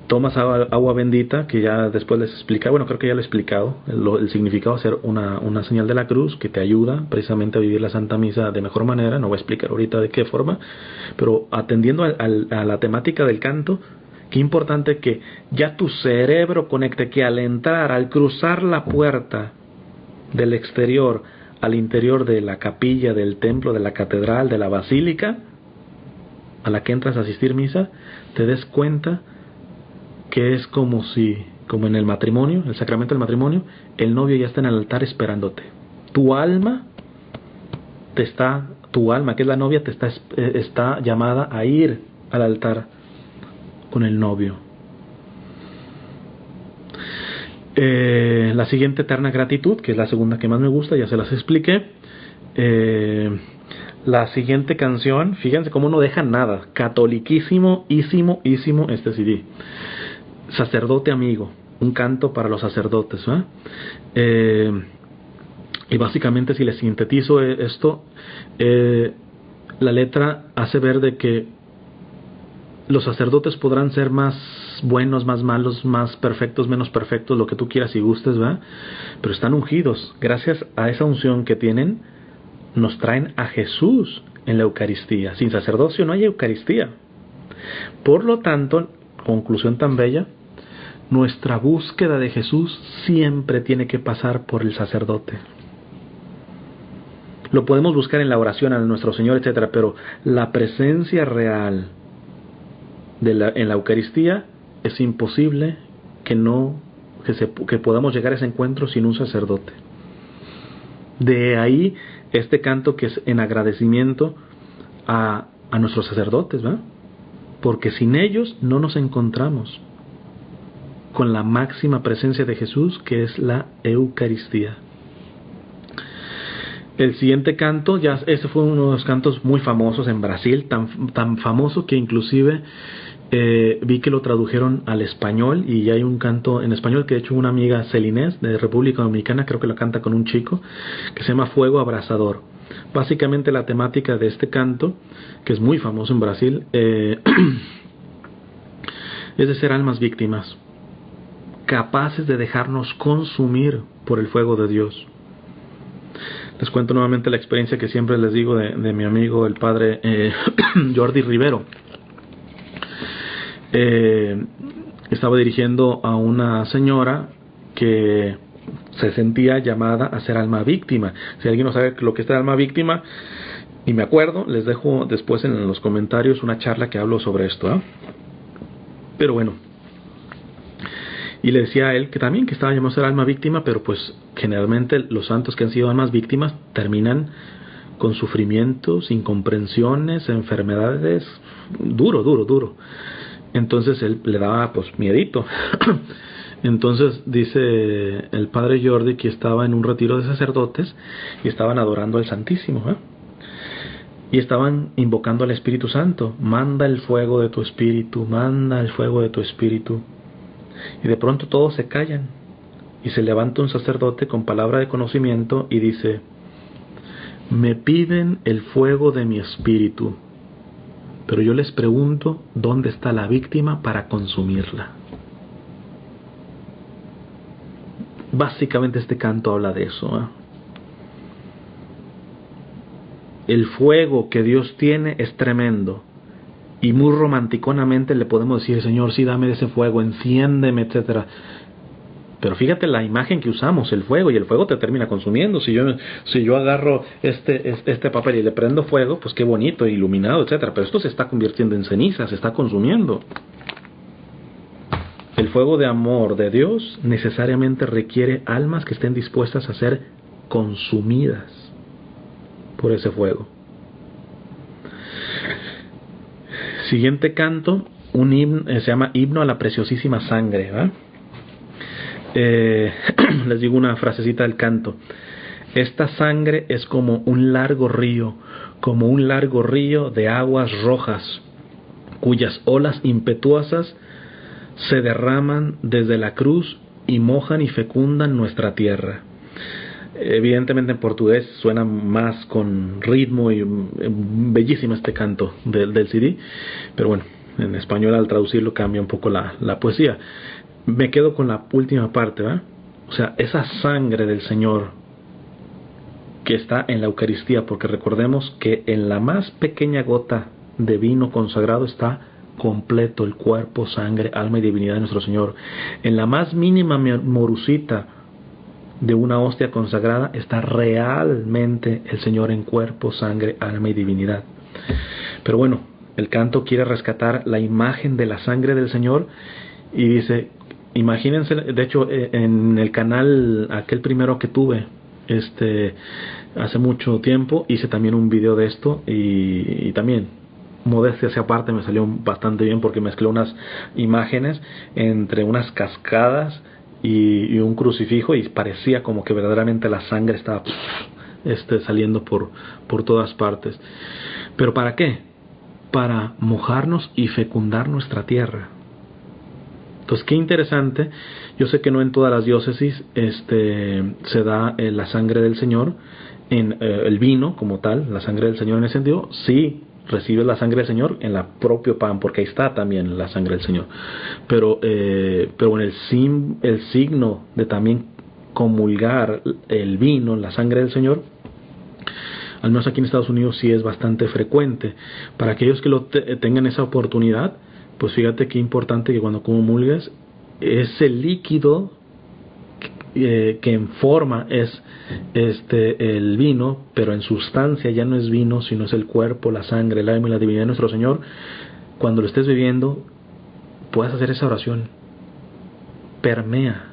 tomas agua bendita, que ya después les explica, bueno, creo que ya lo he explicado, el significado de hacer una señal de la cruz que te ayuda precisamente a vivir la Santa Misa de mejor manera. No voy a explicar ahorita de qué forma, pero atendiendo a la temática del canto, qué importante que ya tu cerebro conecte que al entrar, al cruzar la puerta del exterior al interior de la capilla, del templo, de la catedral, de la basílica, a la que entras a asistir misa, te des cuenta que es como en el matrimonio, el sacramento del matrimonio, el novio ya está en el altar esperándote. Tu alma, que es la novia, está llamada a ir al altar con el novio. La siguiente, eterna gratitud, que es la segunda que más me gusta, ya se las expliqué. La siguiente canción, fíjense cómo no deja nada, catoliquísimo este CD. Sacerdote amigo, un canto para los sacerdotes, ¿eh? Y básicamente, si les sintetizo esto, la letra hace ver de que los sacerdotes podrán ser más buenos, más malos, más perfectos, menos perfectos, lo que tú quieras y gustes, ¿va? Pero están ungidos. Gracias a esa unción que tienen, nos traen a Jesús en la Eucaristía. Sin sacerdocio no hay Eucaristía. Por lo tanto, conclusión tan bella, nuestra búsqueda de Jesús siempre tiene que pasar por el sacerdote. Lo podemos buscar en la oración a nuestro Señor, etcétera, pero la presencia real en la Eucaristía es imposible que podamos llegar a ese encuentro sin un sacerdote. De ahí este canto que es en agradecimiento a nuestros sacerdotes, ¿verdad? Porque sin ellos no nos encontramos con la máxima presencia de Jesús, que es la Eucaristía. El siguiente canto, ese fue uno de los cantos muy famosos en Brasil, tan famoso que inclusive vi que lo tradujeron al español, y hay un canto en español que de hecho una amiga Celinés de República Dominicana, creo que lo canta con un chico, que se llama Fuego Abrasador. Básicamente la temática de este canto, que es muy famoso en Brasil, es de ser almas víctimas, capaces de dejarnos consumir por el fuego de Dios. Les cuento nuevamente la experiencia que siempre les digo de mi amigo el padre Jordi Rivero. Estaba dirigiendo a una señora que se sentía llamada a ser alma víctima. Si alguien no sabe lo que es alma víctima, y me acuerdo, les dejo después en los comentarios una charla que hablo sobre esto, ¿eh? Pero bueno, y le decía a él que también que estaba llamado a ser alma víctima, pero pues generalmente los santos que han sido almas víctimas terminan con sufrimientos, incomprensiones, enfermedades, duro. Entonces él le daba pues miedito. Entonces dice el padre Jordi que estaba en un retiro de sacerdotes y estaban adorando al Santísimo, ¿eh? Y estaban invocando al Espíritu Santo. Manda el fuego de tu Espíritu, manda el fuego de tu Espíritu. Y de pronto todos se callan. Y se levanta un sacerdote con palabra de conocimiento y dice: me piden el fuego de mi espíritu, pero yo les pregunto dónde está la víctima para consumirla. Básicamente este canto habla de eso, ¿eh? El fuego que Dios tiene es tremendo, y muy romanticonamente le podemos decir: Señor, sí, dame de ese fuego, enciéndeme, etcétera. Pero fíjate la imagen que usamos, el fuego, y el fuego te termina consumiendo. Si yo agarro este papel y le prendo fuego, pues qué bonito, iluminado, etcétera. Pero esto se está convirtiendo en ceniza, se está consumiendo. El fuego de amor de Dios necesariamente requiere almas que estén dispuestas a ser consumidas por ese fuego. Siguiente canto, un himno, se llama Himno a la Preciosísima Sangre, ¿verdad? Les digo una frasecita del canto. Esta sangre es como un largo río de aguas rojas, cuyas olas impetuosas se derraman desde la cruz y mojan y fecundan nuestra tierra. Evidentemente en portugués suena más con ritmo y bellísimo este canto del CD, pero bueno, en español al traducirlo cambia un poco la poesía. Me quedo con la última parte, ¿verdad? O sea, esa sangre del Señor que está en la Eucaristía, porque recordemos que en la más pequeña gota de vino consagrado está completo el cuerpo, sangre, alma y divinidad de nuestro Señor. En la más mínima morucita de una hostia consagrada está realmente el Señor en cuerpo, sangre, alma y divinidad. Pero bueno, el canto quiere rescatar la imagen de la sangre del Señor y dice: imagínense, de hecho en el canal aquel primero que tuve hace mucho tiempo hice también un video de esto y también, modestia hacia aparte, me salió bastante bien porque mezclé unas imágenes entre unas cascadas y un crucifijo y parecía como que verdaderamente la sangre estaba saliendo por todas partes. ¿Pero para qué? Para mojarnos y fecundar nuestra tierra. Entonces, qué interesante. Yo sé que no en todas las diócesis se da la sangre del Señor en el vino como tal, la sangre del Señor en ese sentido. Sí recibes la sangre del Señor en el propio pan, porque ahí está también la sangre del Señor. Pero en el signo de también comulgar el vino, la sangre del Señor, al menos aquí en Estados Unidos sí es bastante frecuente. Para aquellos que tengan esa oportunidad, pues fíjate qué importante que cuando comulgues, ese líquido que en forma es el vino, pero en sustancia ya no es vino, sino es el cuerpo, la sangre, el alma y la divinidad de nuestro Señor. Cuando lo estés bebiendo, puedas hacer esa oración: permea,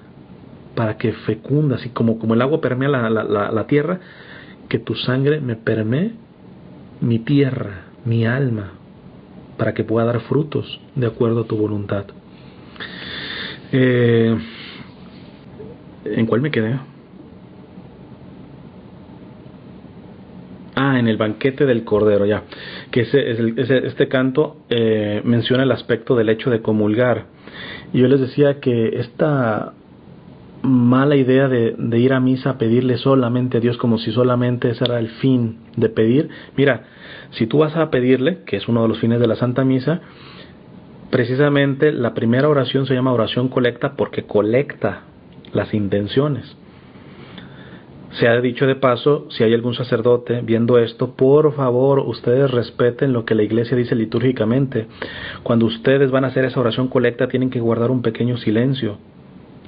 para que fecunda, así como el agua permea la tierra, que tu sangre me permee mi tierra, mi alma, para que pueda dar frutos de acuerdo a tu voluntad. ¿En cuál me quedé? En el banquete del Cordero, ya. Que este canto menciona el aspecto del hecho de comulgar. Y yo les decía que esta mala idea de ir a misa a pedirle solamente a Dios, como si solamente ese era el fin de pedir. Mira, si tú vas a pedirle, que es uno de los fines de la Santa Misa, precisamente la primera oración se llama oración colecta porque colecta las intenciones. Se ha dicho de paso, si hay algún sacerdote viendo esto, por favor, ustedes respeten lo que la iglesia dice litúrgicamente. Cuando ustedes van a hacer esa oración colecta, tienen que guardar un pequeño silencio.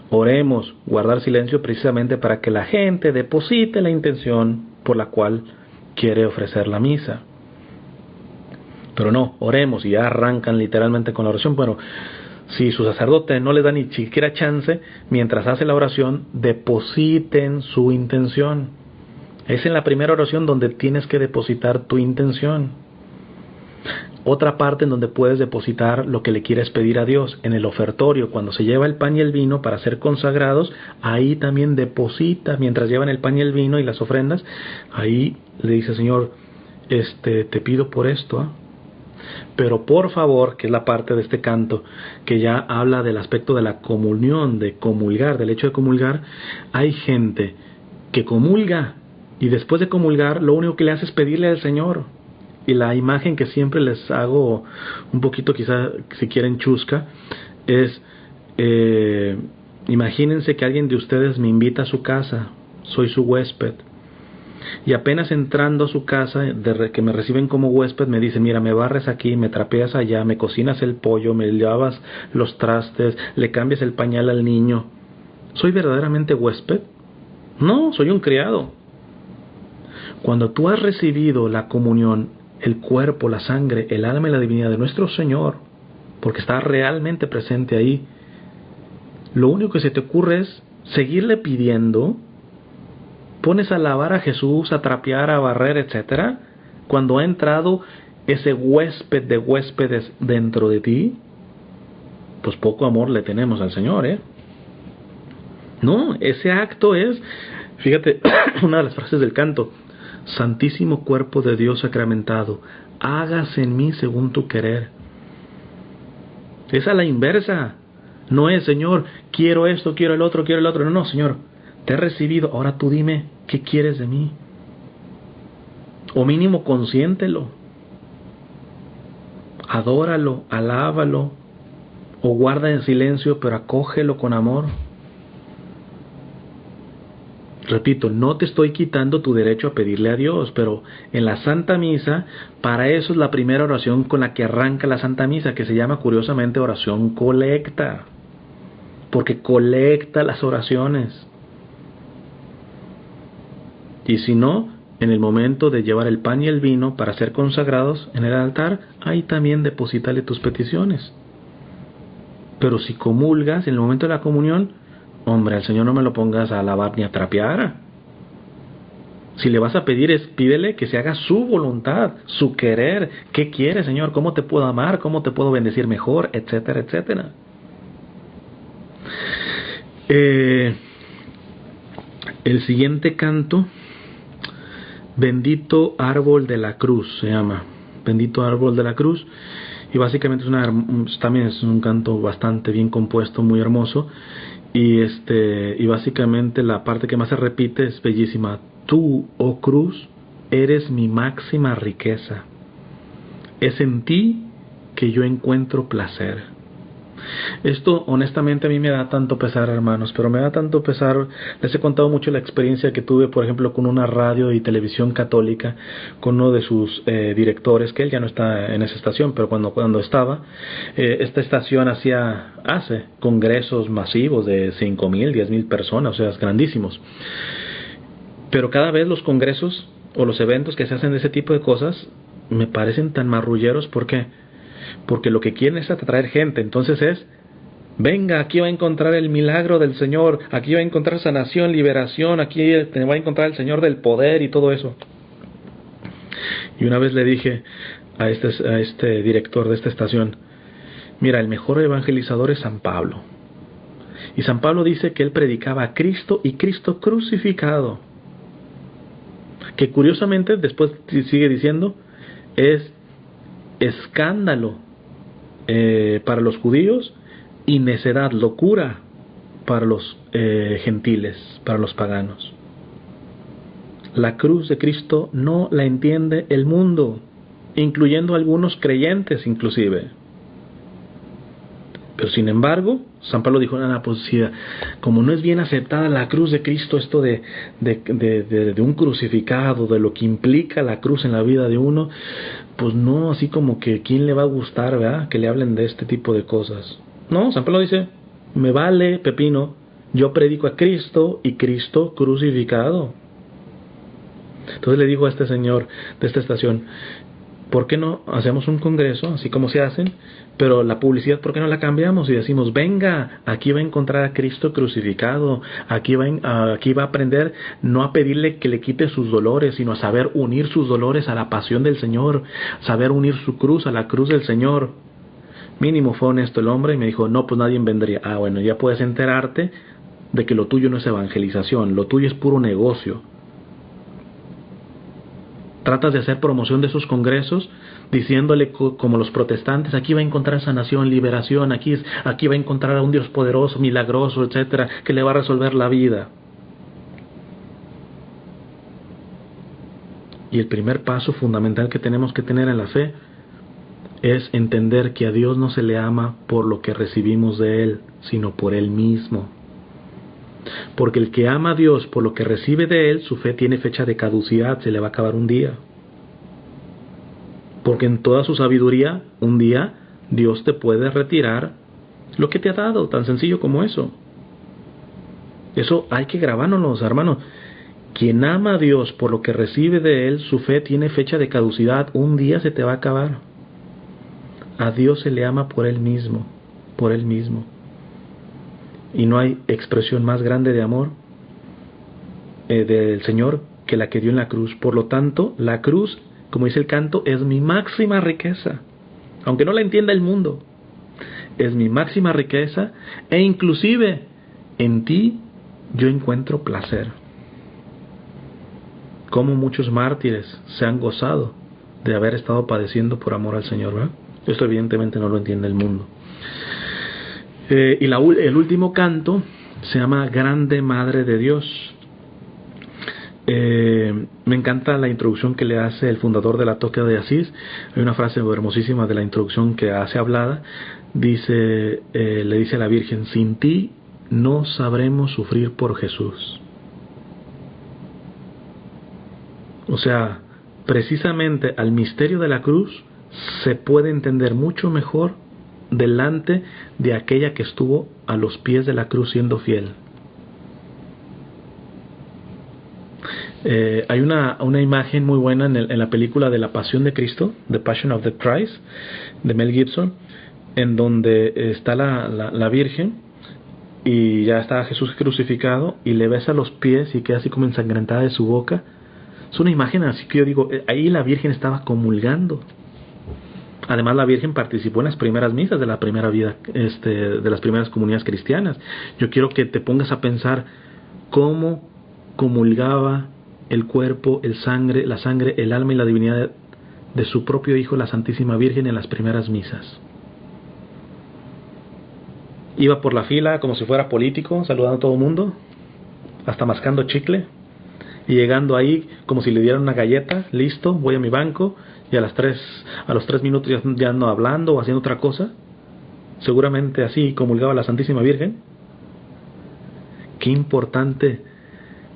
Oremos, guardar silencio precisamente para que la gente deposite la intención por la cual quiere ofrecer la misa. Pero no, oremos y ya arrancan literalmente con la oración. Bueno, si su sacerdote no le da ni siquiera chance, mientras hace la oración, depositen su intención. Es en la primera oración donde tienes que depositar tu intención. Otra parte en donde puedes depositar lo que le quieres pedir a Dios, en el ofertorio, cuando se lleva el pan y el vino para ser consagrados, ahí también deposita, mientras llevan el pan y el vino y las ofrendas, ahí le dice: Señor, te pido por esto, Pero por favor, que es la parte de este canto que ya habla del aspecto de la comunión, de comulgar, del hecho de comulgar, hay gente que comulga y después de comulgar lo único que le hace es pedirle al Señor. Y la imagen que siempre les hago un poquito, quizá si quieren chusca, es imagínense que alguien de ustedes me invita a su casa, soy su huésped, y apenas entrando a su casa, que me reciben como huésped, me dicen: mira, me barres aquí, me trapeas allá, me cocinas el pollo, me lavas los trastes, le cambias el pañal al niño. ¿Soy verdaderamente huésped? No, soy un criado. Cuando tú has recibido la comunión, el cuerpo, la sangre, el alma y la divinidad de nuestro Señor, porque está realmente presente ahí, lo único que se te ocurre es seguirle pidiendo. Pones a lavar a Jesús, a trapear, a barrer, etcétera, cuando ha entrado ese huésped de huéspedes dentro de ti. Pues poco amor le tenemos al Señor, No, ese acto es, fíjate, una de las frases del canto: Santísimo cuerpo de Dios sacramentado, hágase en mí según tu querer. Es a la inversa. No es: Señor, quiero esto, quiero el otro, quiero el otro. No, Señor, te he recibido, ahora tú dime qué quieres de mí. O mínimo consiéntelo, adóralo, alábalo, o guarda en silencio, pero acógelo con amor. Repito, no te estoy quitando tu derecho a pedirle a Dios, pero en la Santa Misa, para eso es la primera oración con la que arranca la Santa Misa, que se llama curiosamente oración colecta, porque colecta las oraciones. Y si no, en el momento de llevar el pan y el vino para ser consagrados en el altar, ahí también deposítale tus peticiones. Pero si comulgas en el momento de la comunión, hombre, al Señor no me lo pongas a lavar ni a trapear. Si le vas a pedir, pídele que se haga su voluntad, su querer. ¿Qué quieres, Señor? ¿Cómo te puedo amar? ¿Cómo te puedo bendecir mejor? Etcétera, etcétera. El siguiente canto, Bendito Árbol de la Cruz, se llama. Bendito Árbol de la Cruz. Y básicamente también es un canto bastante bien compuesto, muy hermoso. Y básicamente la parte que más se repite es bellísima. Tú, oh cruz, eres mi máxima riqueza. Es en ti que yo encuentro placer. Esto honestamente a mí me da tanto pesar, hermanos, pero me da tanto pesar. Les he contado mucho la experiencia que tuve, por ejemplo, con una radio y televisión católica, con uno de sus directores, que él ya no está en esa estación, pero cuando estaba, esta estación hace congresos masivos de 5,000, 10,000 personas, o sea, es grandísimos. Pero cada vez los congresos o los eventos que se hacen de ese tipo de cosas me parecen tan marrulleros. ¿Por qué? Porque lo que quieren es atraer gente. Entonces venga, aquí va a encontrar el milagro del Señor, aquí va a encontrar sanación, liberación, aquí te va a encontrar el Señor del poder y todo eso. Y una vez le dije a este director de esta estación: mira, el mejor evangelizador es San Pablo. Y San Pablo dice que él predicaba a Cristo y Cristo crucificado. Que curiosamente después sigue diciendo, es escándalo para los judíos y necedad, locura para los gentiles, para los paganos. La cruz de Cristo no la entiende el mundo, incluyendo algunos creyentes inclusive. Pero sin embargo, San Pablo dijo, pues si, como no es bien aceptada la cruz de Cristo, esto de un crucificado, de lo que implica la cruz en la vida de uno, pues no, así como que quién le va a gustar, ¿verdad? Que le hablen de este tipo de cosas. No, San Pablo dice, me vale pepino, yo predico a Cristo y Cristo crucificado. Entonces le digo a este señor de esta estación, ¿por qué no hacemos un congreso, así como se hacen? Pero la publicidad, ¿por qué no la cambiamos? Y decimos, venga, aquí va a encontrar a Cristo crucificado, aquí va a aprender no a pedirle que le quite sus dolores, sino a saber unir sus dolores a la pasión del Señor, saber unir su cruz a la cruz del Señor. Mínimo fue honesto el hombre y me dijo, no, pues nadie vendría. Bueno, ya puedes enterarte de que lo tuyo no es evangelización, lo tuyo es puro negocio. Tratas de hacer promoción de esos congresos diciéndole como los protestantes, aquí va a encontrar sanación, liberación, aquí va a encontrar a un Dios poderoso, milagroso, etcétera, que le va a resolver la vida. Y el primer paso fundamental que tenemos que tener en la fe es entender que a Dios no se le ama por lo que recibimos de Él, sino por Él mismo. Porque el que ama a Dios por lo que recibe de Él, su fe tiene fecha de caducidad, se le va a acabar un día. Porque en toda su sabiduría, un día Dios te puede retirar lo que te ha dado, tan sencillo como eso. Eso hay que grabárnoslo, hermanos. Quien ama a Dios por lo que recibe de Él, su fe tiene fecha de caducidad, un día se te va a acabar. A Dios se le ama por Él mismo, por Él mismo. Y no hay expresión más grande de amor del Señor que la que dio en la cruz. Por lo tanto, la cruz, como dice el canto, es mi máxima riqueza. Aunque no la entienda el mundo, es mi máxima riqueza, e inclusive en ti yo encuentro placer. Como muchos mártires se han gozado de haber estado padeciendo por amor al Señor, ¿verdad? Esto evidentemente no lo entiende el mundo. Y el último canto se llama Grande Madre de Dios. Me encanta la introducción que le hace el fundador de la Toca de Asís. Hay una frase hermosísima de la introducción que hace hablada. Dice, le dice a la Virgen, sin ti no sabremos sufrir por Jesús. O sea, precisamente al misterio de la cruz se puede entender mucho mejor delante de aquella que estuvo a los pies de la cruz siendo fiel. Hay una imagen muy buena en la película de la Pasión de Cristo, The Passion of the Christ, de Mel Gibson, en donde está la Virgen y ya está Jesús crucificado y le besa los pies y queda así como ensangrentada de su boca. Es una imagen así que yo digo, ahí la Virgen estaba comulgando. Además, la Virgen participó en las primeras misas de la primera vida, de las primeras comunidades cristianas. Yo quiero que te pongas a pensar cómo comulgaba el cuerpo, la sangre, el alma y la divinidad de su propio Hijo, la Santísima Virgen, en las primeras misas. Iba por la fila como si fuera político, saludando a todo el mundo, hasta mascando chicle, y llegando ahí como si le dieran una galleta, listo, voy a mi banco, y a los 3 minutos ya ando hablando o haciendo otra cosa. Seguramente así comulgaba la Santísima Virgen. Qué importante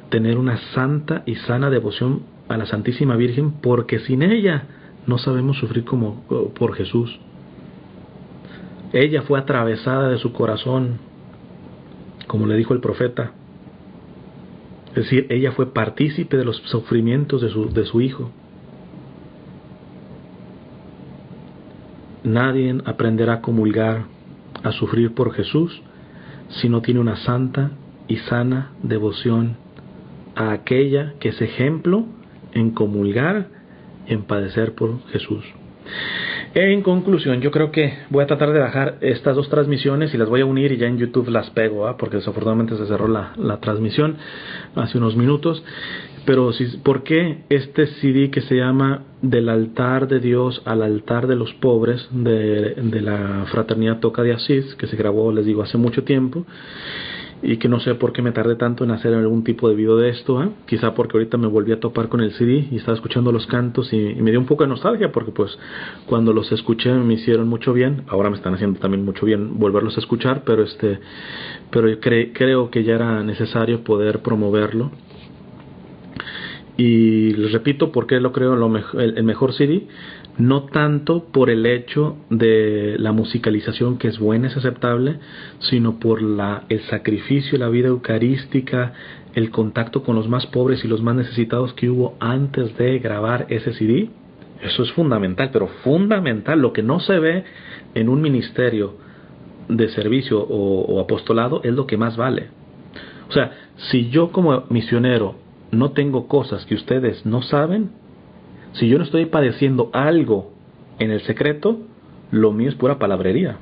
tener una santa y sana devoción a la Santísima Virgen, porque sin ella no sabemos sufrir como por Jesús. Ella fue atravesada de su corazón, como le dijo el profeta. Es decir, ella fue partícipe de los sufrimientos de su Hijo. Nadie aprenderá a comulgar, a sufrir por Jesús, si no tiene una santa y sana devoción a aquella que es ejemplo en comulgar, en padecer por Jesús. En conclusión, yo creo que voy a tratar de bajar estas 2 transmisiones y las voy a unir y ya en YouTube las pego, porque desafortunadamente se cerró la transmisión hace unos minutos. Pero ¿por qué este CD que se llama Del altar de Dios al altar de los pobres, de la Fraternidad Toca de Asís, que se grabó, les digo, hace mucho tiempo? y que no sé por qué me tardé tanto en hacer algún tipo de video de esto, ¿eh? Quizá porque ahorita me volví a topar con el CD y estaba escuchando los cantos y me dio un poco de nostalgia, porque pues cuando los escuché me hicieron mucho bien. Ahora me están haciendo también mucho bien volverlos a escuchar, pero creo que ya era necesario poder promoverlo. Y les repito por qué lo creo el mejor CD. No tanto por el hecho de la musicalización, que es buena, es aceptable, sino por el sacrificio, la vida eucarística, el contacto con los más pobres y los más necesitados que hubo antes de grabar ese CD. Eso es fundamental, pero fundamental. Lo que no se ve en un ministerio de servicio o apostolado es lo que más vale. O sea, si yo como misionero no tengo cosas que ustedes no saben, si yo no estoy padeciendo algo en el secreto, lo mío es pura palabrería.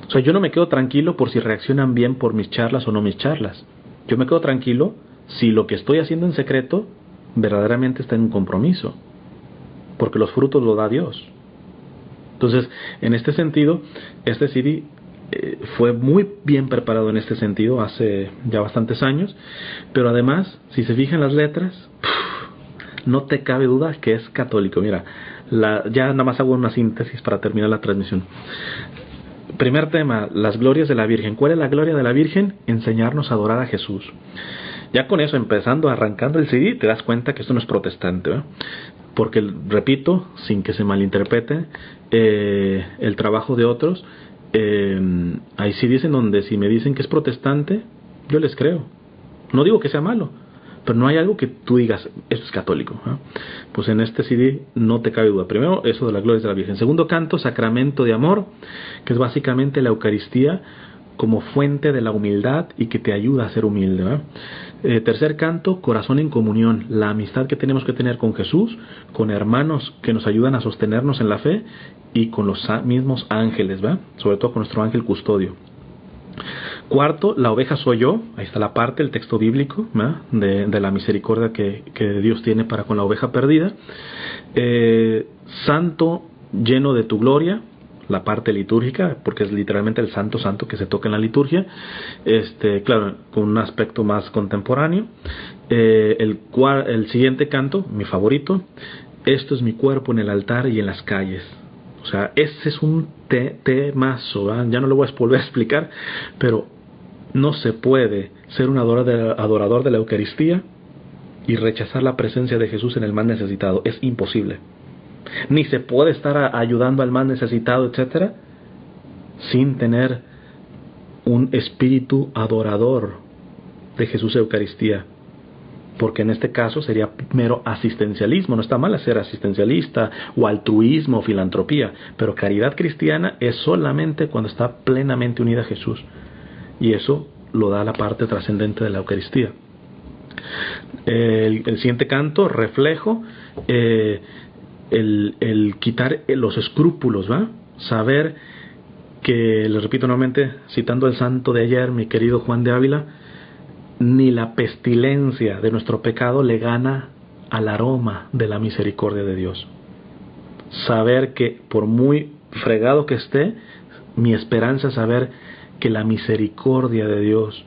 O sea, yo no me quedo tranquilo por si reaccionan bien por mis charlas o no mis charlas. Yo me quedo tranquilo si lo que estoy haciendo en secreto verdaderamente está en un compromiso, porque los frutos los da Dios. Entonces, en este sentido, este CD fue muy bien preparado en este sentido hace ya bastantes años, pero además, si se fijan las letras, no te cabe duda que es católico. Mira, ya nada más hago una síntesis para terminar la transmisión. Primer tema, las glorias de la Virgen. ¿Cuál es la gloria de la Virgen? Enseñarnos a adorar a Jesús. Ya con eso, arrancando el CD, te das cuenta que esto no es protestante, ¿eh? Porque, repito, sin que se malinterprete el trabajo de otros, hay CDs en donde si me dicen que es protestante, yo les creo. No digo que sea malo, pero no hay algo que tú digas, esto es católico, ¿eh? Pues en este CD no te cabe duda. Primero, eso de las glorias de la Virgen. Segundo canto, sacramento de amor, que es básicamente la Eucaristía como fuente de la humildad y que te ayuda a ser humilde, ¿eh? Tercer canto, corazón en comunión, la amistad que tenemos que tener con Jesús, con hermanos que nos ayudan a sostenernos en la fe y con los mismos ángeles, ¿verdad? Sobre todo con nuestro ángel custodio. Cuarto, la oveja soy yo. Ahí está la parte, el texto bíblico, de la misericordia que Dios tiene para con la oveja perdida. Santo lleno de tu gloria, la parte litúrgica, porque es literalmente el santo santo que se toca en la liturgia, claro, con un aspecto más contemporáneo. El siguiente canto, mi favorito, esto es mi cuerpo en el altar y en las calles. O sea, ese es un temazo, ¿verdad? Ya no lo voy a volver a explicar, pero no se puede ser un adorador de la Eucaristía y rechazar la presencia de Jesús en el más necesitado. Es imposible. Ni se puede estar ayudando al más necesitado, etcétera, sin tener un espíritu adorador de Jesús Eucaristía. Porque en este caso sería mero asistencialismo. No está mal ser asistencialista o altruismo o filantropía, pero caridad cristiana es solamente cuando está plenamente unida a Jesús, y eso lo da la parte trascendente de la Eucaristía. El siguiente canto, reflejo, el quitar los escrúpulos, ¿va? Saber que, les repito nuevamente, citando el santo de ayer, mi querido Juan de Ávila, ni la pestilencia de nuestro pecado le gana al aroma de la misericordia de Dios. Saber que por muy fregado que esté, mi esperanza es saber que la misericordia de Dios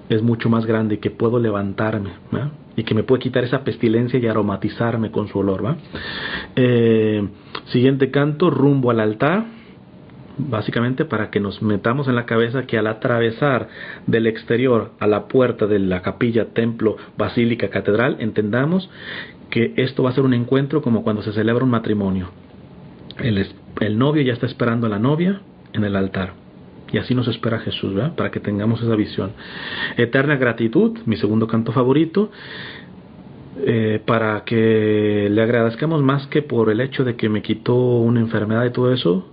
es mucho más grande y que puedo levantarme, ¿verdad? Y que me puede quitar esa pestilencia y aromatizarme con su olor, ¿verdad? Siguiente canto, rumbo al altar. Básicamente para que nos metamos en la cabeza que al atravesar del exterior a la puerta de la capilla, templo, basílica, catedral, entendamos que esto va a ser un encuentro como cuando se celebra un matrimonio. El novio ya está esperando a la novia en el altar, y así nos espera Jesús, ¿verdad? Para que tengamos esa visión. Eterna gratitud, mi segundo canto favorito, para que le agradezcamos más que por el hecho de que me quitó una enfermedad y todo eso,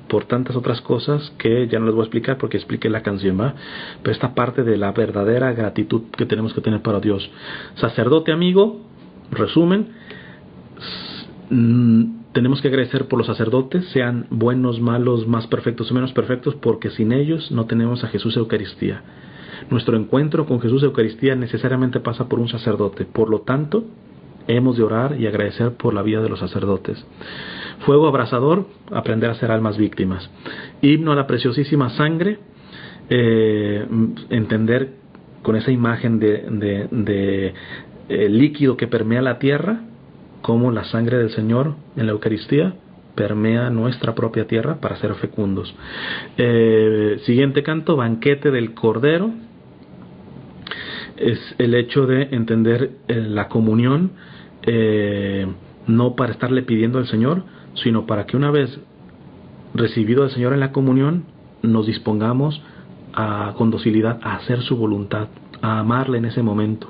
por tantas otras cosas que ya no les voy a explicar porque expliqué la canción, ¿verdad? Pero esta parte de la verdadera gratitud que tenemos que tener para Dios. Sacerdote amigo, resumen, tenemos que agradecer por los sacerdotes, sean buenos, malos, más perfectos o menos perfectos, porque sin ellos no tenemos a Jesús Eucaristía. Nuestro encuentro con Jesús Eucaristía necesariamente pasa por un sacerdote. Por lo tanto, hemos de orar y agradecer por la vida de los sacerdotes. Fuego abrasador, aprender a ser almas víctimas. Himno a la preciosísima sangre, entender con esa imagen de líquido que permea la tierra, como la sangre del Señor en la Eucaristía permea nuestra propia tierra para ser fecundos. Siguiente canto, banquete del Cordero. Es el hecho de entender la comunión, no para estarle pidiendo al Señor, sino para que una vez recibido al Señor en la comunión, nos dispongamos con docilidad a hacer su voluntad, a amarle en ese momento.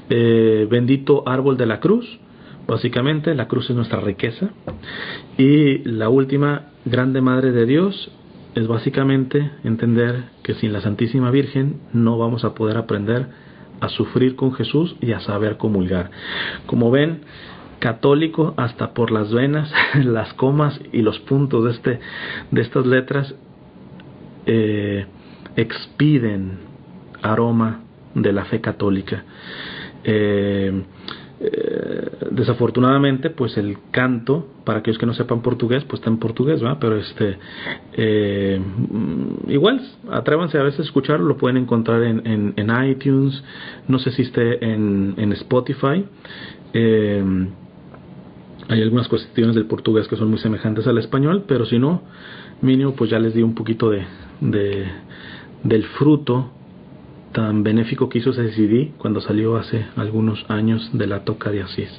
Bendito árbol de la cruz. Básicamente la cruz es nuestra riqueza. Y la última, grande Madre de Dios, es básicamente entender que sin la Santísima Virgen no vamos a poder aprender a sufrir con Jesús y a saber comulgar. Como ven, católico hasta por las venas, las comas y los puntos de estas letras expiden aroma de la fe católica. Desafortunadamente, pues el canto, para aquellos que no sepan portugués, pues está en portugués, ¿verdad? Pero igual, atrévanse a veces a escucharlo, lo pueden encontrar en iTunes, no sé si esté en Spotify. Hay algunas cuestiones del portugués que son muy semejantes al español, pero si no, mínimo, pues ya les di un poquito del fruto tan benéfico que hizo ese CD cuando salió hace algunos años de la Toca de Asís.